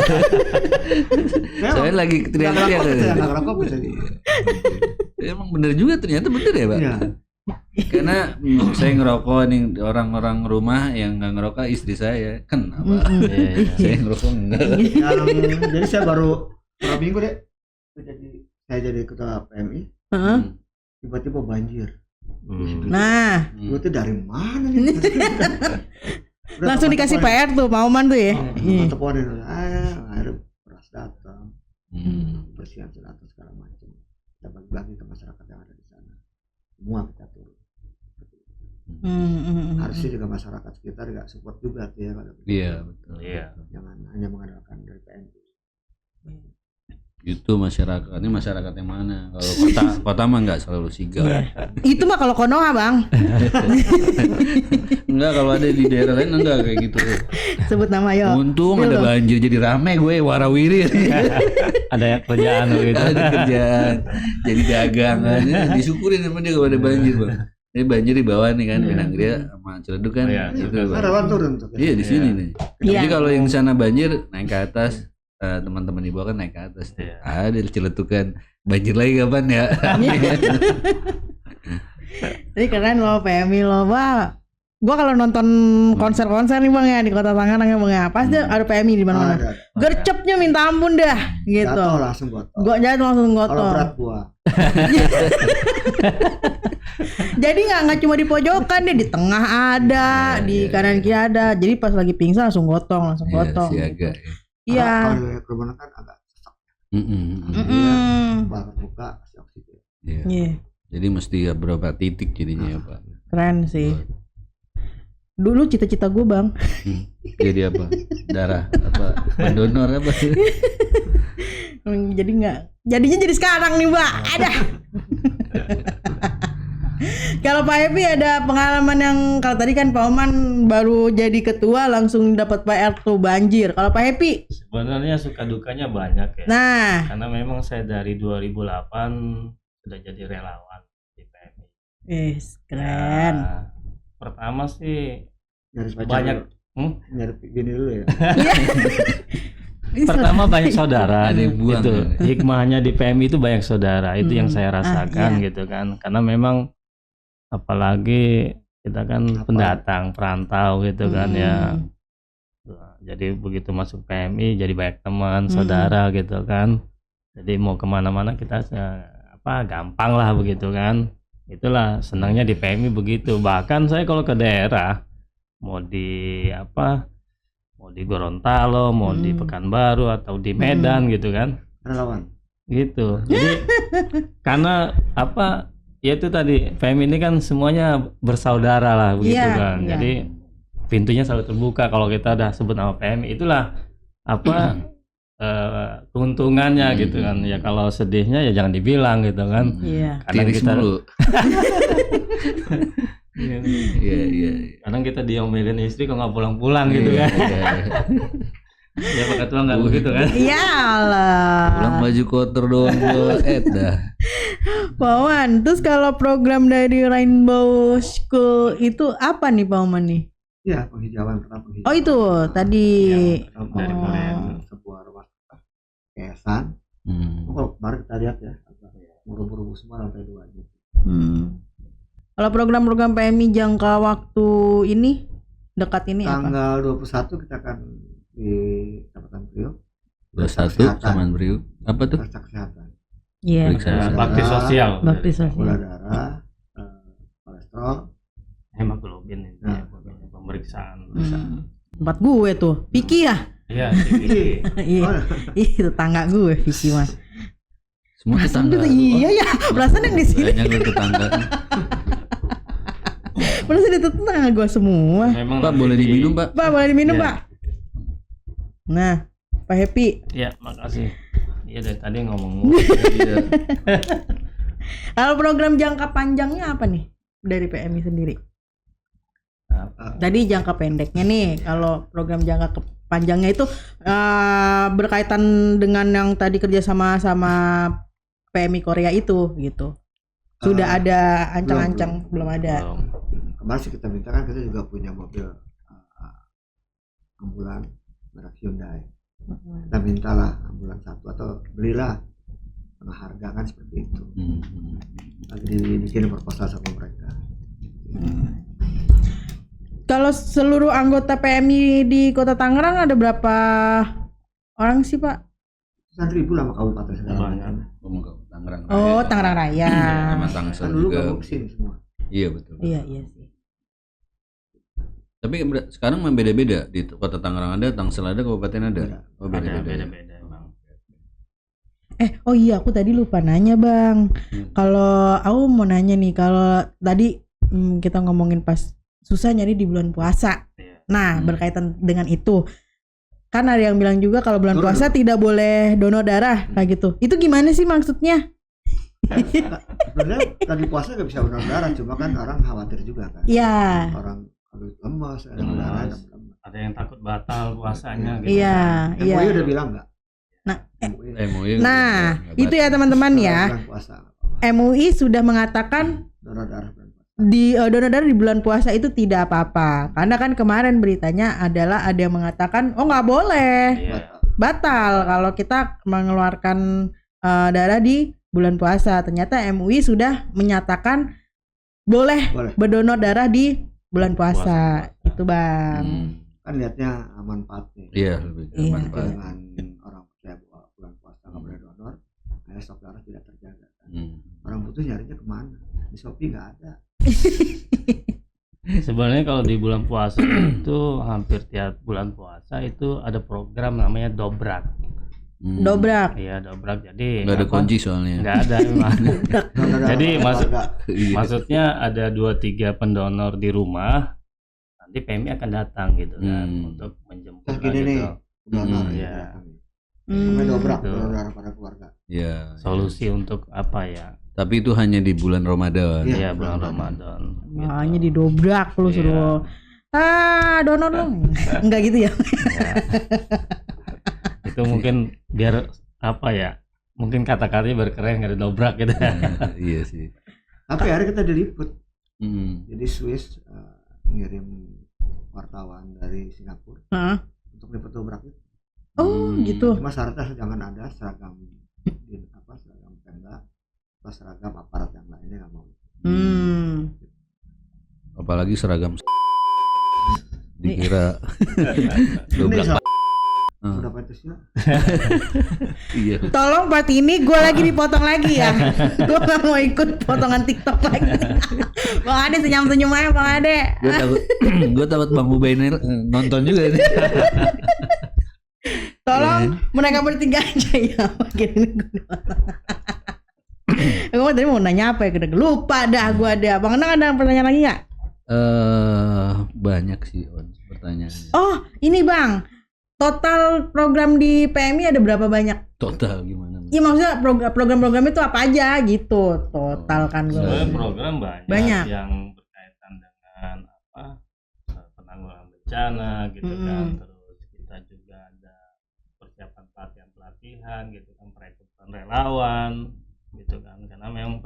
Saya lagi teriak-teriak. Saya nggak ngerokok bisa di. Emang bener juga, ternyata bener ya Pak. Iya. Karena saya ngerokok nih, orang-orang rumah yang nggak ngerokok istri saya, kenapa? Saya ngerokok enggak. Jadi saya baru berapa minggu deh. Saya jadi ketua PMI. Heeh. Tiba-tiba banjir. Nah, Gue tuh dari mana nih? langsung dikasih PR tuh Pak Oman tuh ya. Iya. Teleponin, akhirnya beras datang, bersihan selatan segala macam. Kita bagi-bagi ke masyarakat yang ada di sana. Semua kita turun. Harusnya juga masyarakat sekitar juga support juga tuh ya kalau gitu. Iya betul. Iya. Jangan hanya mengandalkan dari PMI. Itu masyarakat, ini masyarakat yang mana? Kalau kota mah nggak selalu sigap. Itu mah kalau Konoha Bang. Enggak, kalau ada di daerah lain enggak kayak gitu. Sebut nama yo. Untung ada banjir jadi rame gue warawiri. Ada kerjaan gitu. Ada kerjaan, jadi dagang aja. Disyukurin sama dia kalau ada banjir Bang. Ini banjir di bawah nih kan, Pinanggeria sama Ciledug kan. Gitu, Bang. Rawan turun tuh. Iya di sini nih. Iya. Jadi kalau yang sana banjir naik ke atas, teman-teman di bawah kan naik ke atas. Ada Ciletukan banjir lagi kapan ya? Jadi keren loh PMI loh Pak. Gua kalau nonton konser-konser nih Bang ya di Kota Tangerang ya Bang ya, pasti ada PMI di mana-mana. Gercepnya minta ampun dah gitu. Jatuh langsung gotong. Gua jatuh langsung Kalau gotong. berat gua. Jadi nggak cuma di pojokan deh, di tengah ada, di kanan kiri ada. Jadi pas lagi pingsan langsung gotong. Siaga. Iya. Kalau kerumunan kan agak sesak. Bakar buka kasih oksigen. Iya. Jadi mesti berapa titik jadinya ya Pak? Keren sih. Dulu cita-cita gue Bang. Jadi apa? Darah apa? Pendonor apa? Jadi jadinya jadi sekarang nih Mbak. Ada. Kalau Pak Happy ada pengalaman yang, kalau tadi kan Pak Oman baru jadi ketua langsung dapat PR tuh banjir. Kalau Pak Happy Sebenarnya suka dukanya banyak ya. nah, Karena memang saya dari 2008 sudah jadi relawan di PMI. keren. Nah, pertama sih Nyaris pacar banyak dulu. Nyari bini dulu ya. pertama banyak saudara. Ada yang buang. Itu hikmahnya di PMI itu banyak saudara. Itu yang saya rasakan iya. gitu kan. Karena memang apalagi kita kan Apa? pendatang, perantau gitu kan ya. Hmm. Jadi begitu masuk PMI jadi banyak teman, Hmm. saudara gitu kan. Jadi mau kemana-mana kita gampang lah begitu kan. Itulah senangnya di PMI begitu. Bahkan saya kalau ke daerah mau di Gorontalo, mau di Pekanbaru atau di Medan gitu kan. Relawan. Gitu. Jadi karena ya itu tadi PMI ini kan semuanya bersaudara lah begitu Iya, kan. iya. Jadi pintunya selalu terbuka kalau kita udah sebut nama PMI. Itulah keuntungannya gitu kan. Ya kalau sedihnya ya jangan dibilang gitu kan. Iya. Kadang Tiris kita mulu. Iya. Iya. Kadang kita diomelin istri kok nggak pulang-pulang gitu kan. Iya. Ya Pak Ketua nggak begitu kan. Ya Allah. Pulang baju kotor doang dah. Pak Oman, terus kalau program dari Rainbow School itu apa nih Pak Oman nih? Iya, penghijauan pertama penghijauan. Oh itu tadi. Dari Kemarin sebuah rumah yayasan. Kalau kemarin kita lihat ya, buru-buru semua lantai 2 gitu. Kalau program-program PMI jangka waktu ini dekat ini apa? Tanggal 21 kita akan di Kecamatan Priok. 21 Saman Priuk. Apa tuh? Periksa kesehatan. Iya. Periksa Bakti sosial. Bakti Gula sosial. darah, kolesterol. Hemoglobin ini Nah. pemeriksaan. Tempat gue tuh, Vicky ya? Iya. Iya, itu tetangga gue Vicky mas. Semua tetangga. Iya ya, perasaan yang di sini, Banyak lu tetangga. perasaan itu tetangga gue semua. Memang Pak boleh diminum, Pak? Pak boleh diminum Iya. Pak. Nah, Pak Happy. Iya, makasih. Iya dari tadi ngomong. Iya. Kalau program jangka panjangnya apa nih dari PMI sendiri? Tadi jangka pendeknya nih, kalau program jangka panjangnya itu berkaitan dengan yang tadi kerjasama sama PMI Korea itu gitu. Sudah ada ancang-ancang belum ada. Kemarin sih kita minta kan, kita juga punya mobil ambulan merek Hyundai. Kita mintalah ambulan 1 atau belilah tengah harga kan seperti itu. Lagi dibikin proposal sama mereka. Kalau seluruh anggota PMI di Kota Tangerang ada berapa orang sih Pak? 1.000 lah sama kabupaten segala Banyak. macam. Tangerang. Oh, Tangerang Raya. Sama Tangsel Kan dulu juga. kamu kesini semua. Iya betul. Iya sih. Tapi sekarang memang beda-beda di Kota Tangerang ada, Tangsel ada, Kabupaten ada. Iya. Oh Ada beda-beda. beda-beda emang. Oh iya, aku tadi lupa nanya Bang. Kalau aku mau nanya nih, kalau tadi kita ngomongin pas susah nyari di bulan puasa. Iya. Nah, berkaitan dengan itu. Kan ada yang bilang juga kalau bulan Donor. puasa tidak boleh donor darah kayak gitu. Itu gimana sih maksudnya? Sebenarnya tadi puasa gak bisa donor darah, cuma kan orang khawatir juga kan. Iya. Orang habis lemas, ada Lemas. darah, ada lemas. Ada yang takut batal puasanya gitu. Iya, iya. MUI udah bilang nggak? Nah, MUI. MUI Nah, nggak itu ya batal. teman-teman ya. Bulan puasa. MUI sudah mengatakan Donor darah bulan puasa. di donor darah di bulan puasa itu tidak apa-apa. Karena kan kemarin beritanya adalah ada yang mengatakan oh nggak boleh, Iya. batal kalau kita mengeluarkan darah di bulan puasa. Ternyata MUI sudah menyatakan boleh Boleh. berdonor darah di bulan puasa. Itu Bang. Kan lihatnya manfaatnya. Iya lebih ke Iya. manfaat. Dengan orang percaya bahwa bulan puasa nggak boleh donor, akhirnya stok darah tidak terjaga. Kan? Orang butuh nyarinya kemana? Di Shopee nggak ada. Sebenarnya kalau di bulan puasa itu hampir tiap bulan puasa itu ada program namanya dobrak. Dobrak. Iya dobrak. Jadi Nggak ada kunci soalnya. Nggak ada memang. Donor darah Jadi buat maksud- keluarga. Iya. Maksudnya ada 2-3 pendonor di rumah. Nanti PMI akan datang gitu kan untuk menjemput Terus gini lah nih, gitu. donor. Iya. Namanya dobrak, Gitu. donor darah pada keluarga. Iya. Solusi untuk apa ya? Tapi itu hanya di bulan Ramadan. Iya. Iya bulan Ramadan. gitu. Makanya didobrak lu Iya. suruh donor dong. Enggak gitu ya. Ya. Itu mungkin biar apa ya? Mungkin kata-katanya berkeren nggak ada dobrak gitu. Iya sih. Tapi hari kita diliput. Hmm. Jadi Swiss ngirim wartawan dari Singapura Heeh. untuk liput dobrak itu. Oh, gitu. Cuma syaratnya jangan ada seragam seragam Pemda atau seragam aparat yang lainnya nggak mau. apalagi seragam dikira 12 Udah patusnya. iya. Tolong part ini gue lagi dipotong lagi ya. Gue gak mau ikut potongan TikTok lagi. Bang Ade senyum-senyum aja Bang Ade. Gue takut Bang Ubainer nonton juga nih. Tolong mereka bertiga aja ya. Makin ini gue tadi mau nanya apa ya, lupa dah gue ada. Bang Endang ada pertanyaan lagi gak? Banyak sih pertanyaannya. Oh ini Bang, total program di PMI ada berapa banyak? Total gimana? Iya maksudnya program-program itu apa aja gitu. Total kan gue. Sebenarnya program banyak yang berkaitan dengan penanggulangan bencana gitu kan. Terus kita juga ada persiapan pelatihan gitu kan, perekrutan relawan gitu kan. Karena memang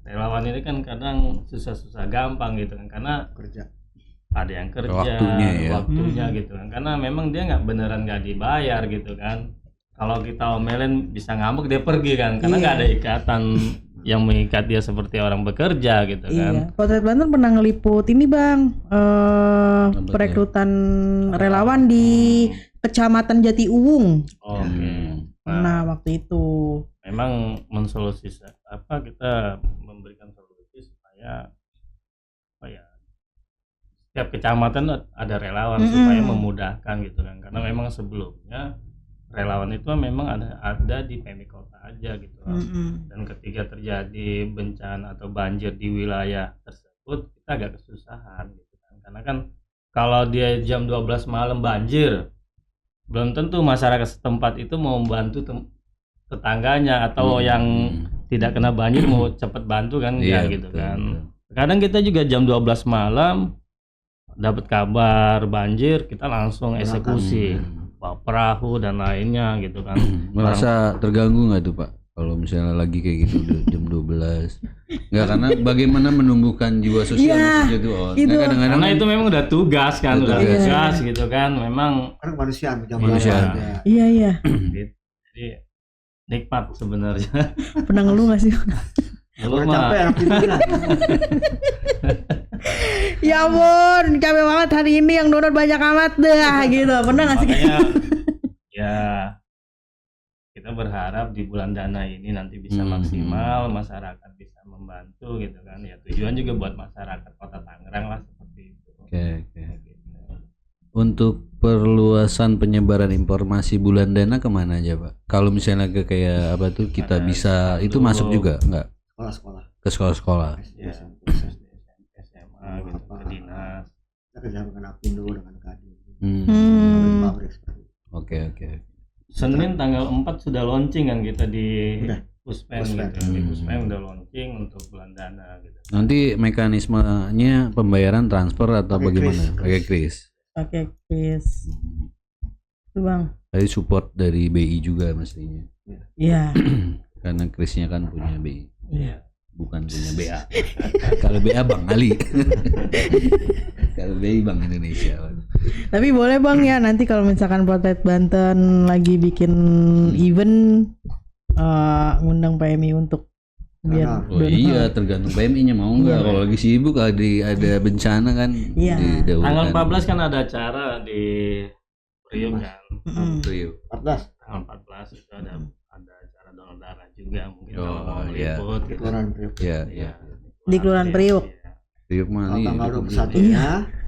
relawan ini kan kadang susah-susah gampang gitu kan, karena ada yang kerja waktunya gitu kan, karena memang dia beneran nggak dibayar gitu kan. Kalau kita omelin bisa ngambek dia pergi kan, karena nggak ada ikatan yang mengikat dia seperti orang bekerja gitu kan. Potret Banten pernah ngeliput ini Bang, perekrutan relawan di Kecamatan Jati Uwung. Nah waktu itu memang mensolusi kita memberikan solusi supaya setiap kecamatan ada relawan supaya memudahkan gitu kan, karena memang sebelumnya relawan itu memang ada di PMI kota aja gitu kan. Dan ketika terjadi bencana atau banjir di wilayah tersebut kita agak kesusahan gitu kan, karena kan kalau dia jam 12 malam banjir belum tentu masyarakat setempat itu mau membantu tetangganya atau yang tidak kena banjir mau cepat bantu kan gitu kan. Kadang kita juga jam 12 malam dapat kabar banjir, kita langsung eksekusi, bawa perahu dan lainnya gitu kan. Merasa terganggu nggak tuh Pak kalau misalnya lagi kayak gitu jam 12? Nggak, karena bagaimana menumbuhkan jiwa sosial itu kadang-kadang karena itu memang udah tugas kan, tugas gitu kan, memang kemanusiaan. Iya. Jadi nikmat sebenarnya. Pernah ngeluh nggak sih? Ngeluh mah. Ya ampun, capek banget hari ini yang donor banyak amat dah gitu. Pernah nggak sih? Ya kita berharap di bulan dana ini nanti bisa maksimal, masyarakat bisa membantu gitu kan. Ya tujuan juga buat masyarakat Kota Tangerang lah seperti itu. Oke. Untuk perluasan penyebaran informasi bulan dana kemana aja Pak? Kalau misalnya ke kayak apa tuh kita bisa itu masuk juga nggak? Sekolah-sekolah. Ke sekolah-sekolah. SMA gitu, ke dinas. Kita kerja dengan Apindo, dengan Kadin. Oke. Senin tanggal 4 sudah launching kan kita di Puspen gitu. Di Puspen udah launching untuk bulan dana gitu. Nanti mekanismenya pembayaran transfer atau bagaimana? Pakai kris. Pakai kris. Itu Bang. Tadi support dari BI juga mestinya. Iya. Karena krisnya kan punya BI. Iya. Bukan punya BA. Kalau BA Bang Ali. Kalau BI Bank Indonesia. Tapi boleh Bang ya, nanti kalau misalkan Potret Banten lagi bikin event ngundang PMI untuk biar iya tergantung PMI-nya mau nggak. Kalau lagi sibuk ada bencana kan. Tanggal 14 kan ada acara di Priok kan. Priok. Tanggal 14 itu ada acara donor darah juga mungkin kalau mau meliput gitu. Iya. Di Kelurahan Priok. Priok mah tanggal 21-nya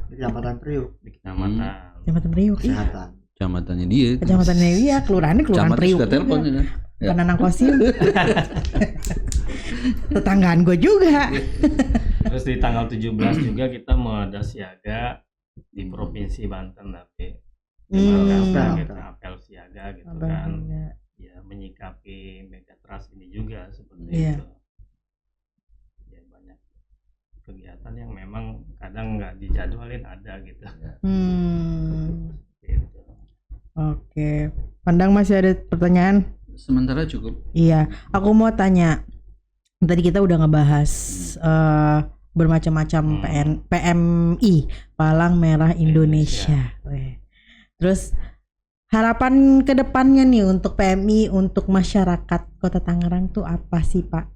di Kecamatan Priok. Di Kecamatan Priok. Kesehatan. Kecamatannya dia. Kecamatannya dia, kelurahannya Kelurahan Priok. Sudah telepon ya. Penanang Kosim. Tetanggaan gue juga. Terus di tanggal 17 juga kita mau ada siaga di Provinsi Banten tapi kita apel siaga gitu kan. Ya menyikapi megatrust ini juga seperti itu. Ya banyak kegiatan yang memang kadang nggak dijadwalin ada gitu. Gitu. Oke. Pandang masih ada pertanyaan? Sementara cukup. Iya, aku mau tanya. Tadi kita udah ngebahas bermacam-macam PMI, Palang Merah Indonesia. Terus harapan kedepannya nih untuk PMI, untuk masyarakat Kota Tangerang tuh apa sih Pak?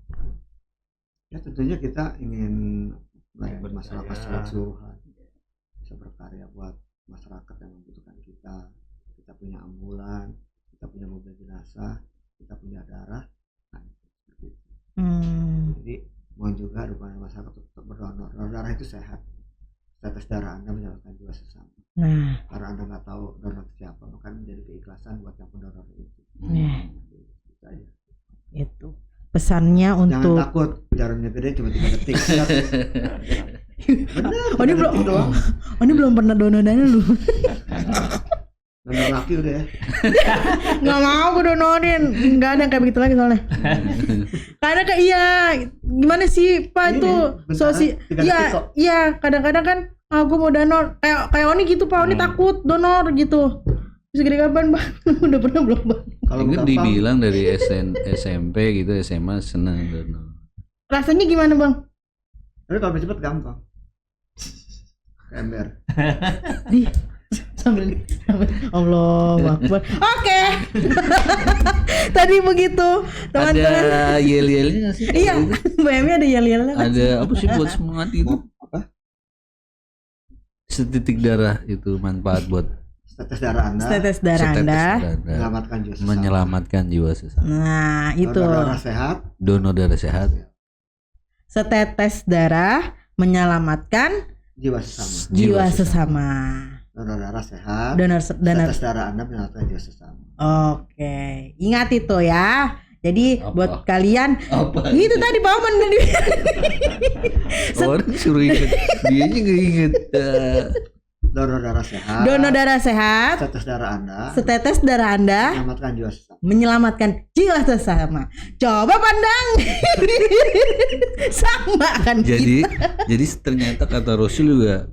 Ya tentunya kita ingin melayani masyarakat secara keseluruhan, bisa berkarya buat masyarakat yang membutuhkan kita. Kita punya ambulan, kita punya mobil jenazah, kita punya darah, nah, seperti itu. Jadi mohon juga dukungan masyarakat untuk berdonor. Donor darah itu sehat. Tetes darah Anda menyelamatkan jiwa sesama. Karena Anda nggak tahu donor siapa, maka menjadi keikhlasan buat yang pendonor itu. Itu aja. Itu pesannya Jangan untuk takut, jarumnya gede cuma 3 detik. Bener. ini belum pernah donor lu. Donor laki udah ya. Nggak mau gue donorin, nggak ada kayak begitu lagi soalnya. Karena kayak gimana sih Pak itu iya kadang-kadang kan gue mau donor kayak Oni gitu Pak, Oni takut donor gitu. Segede kapan Bang? Udah pernah belum Bang? Kalau dibilang dari SMP gitu, SMA senang donor. Rasanya gimana Bang? Tapi kalau cepet gampang. Ke ember. Sambil Allah Akbar. Oke. Tadi begitu teman-teman. Ada yel-yelnya nggak sih? Iya, BMI ada yel-yelnya. Ada apa sih buat semangat itu? Apa? Setitik darah itu manfaat buat Tetes darah Anda. Tetes darah Anda menyelamatkan jiwa sesama. Nah, itu. Donor darah sehat. Donor darah sehat. Setetes darah menyelamatkan jiwa sesama. Donor darah sehat. Tetes darah Anda menyelamatkan jiwa sesama. Oke, ingat itu ya. Jadi buat kalian itu tadi Pak Oman tadi. Orang suruh inget, dia aja nggak inget. Donor darah sehat. Setetes darah Anda menyelamatkan jiwa sesama. Coba pandang. Sama kan jadi kita. Jadi ternyata kata Rasul juga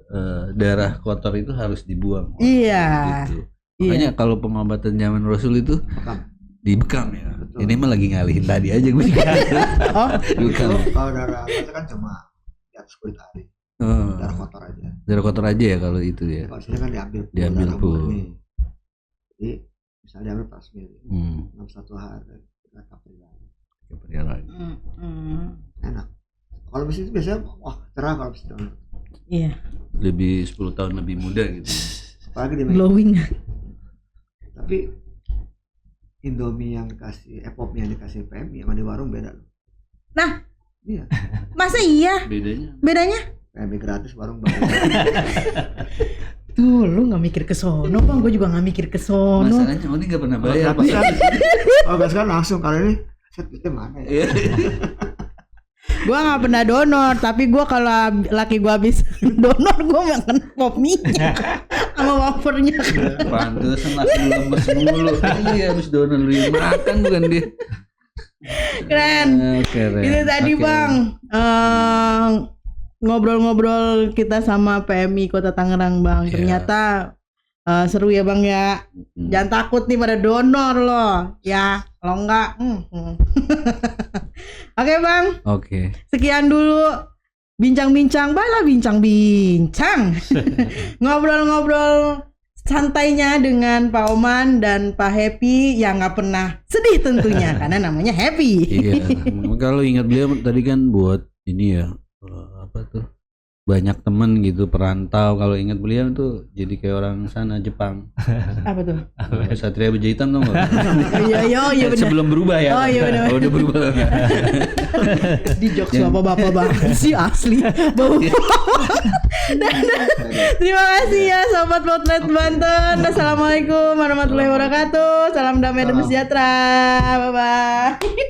darah kotor itu harus dibuang. Iya. Gitu. Makanya kalau pengobatan zaman Rasul itu dibekam ya. Betul. Ini mah lagi ngalihin tadi aja gue. Kalau darah itu kan cuma di atas kulit hari. Darah kotor aja. Darah kotor aja ya kalau itu ya. Kalau sini kan diambil pun. Jadi misalnya diambil pas mili. 61 hari kita kapal lagi. Enak. Kalau besi itu biasanya cerah kalau besi itu. Iya. Lebih 10 tahun lebih muda gitu. Apalagi di glowing. Tapi Indomie yang dikasih Popmie yang dikasih PMI sama di warung beda loh. Nah, iya. Masa iya? Bedanya? PMI gratis, warung bayar. Tuh, lu nggak mikir ke sono Bang, gue juga nggak mikir ke sono. Masalahnya Oni nggak pernah bayar. Oh, kan langsung kali ini. Set itu mana ya? Gue nggak pernah donor, tapi gue kalau laki gue habis donor gue makan Popmie sama wafernya. Pantesan laki lemes mulu. Iya habis donor lu makan bukan dia. Keren. Itu tadi Bang. Ngobrol-ngobrol kita sama PMI Kota Tangerang Bang. Ternyata seru ya Bang ya. Jangan takut nih pada donor loh ya. Kalau enggak Oke Bang. Oke. Sekian dulu bincang-bincang. Baiklah bincang-bincang. Ngobrol-ngobrol santainya dengan Pak Oman dan Pak Happy yang nggak pernah sedih tentunya karena namanya Happy. Iya. Kalau ingat beliau tadi kan buat ini ya apa tuh banyak temen gitu perantau. Kalau ingat beliau tuh jadi kayak orang sana Jepang. Apa tuh? Satria Baja Hitam tuh nggak? Iya benar. Sebelum berubah ya. Oh iya benar. Udah berubah. Di jokes bapak-bapak banget sih asli. Terima kasih ya Sobat Potlet Banten. Assalamualaikum warahmatullahi wabarakatuh. Salam damai dan sejahtera. Bye bye.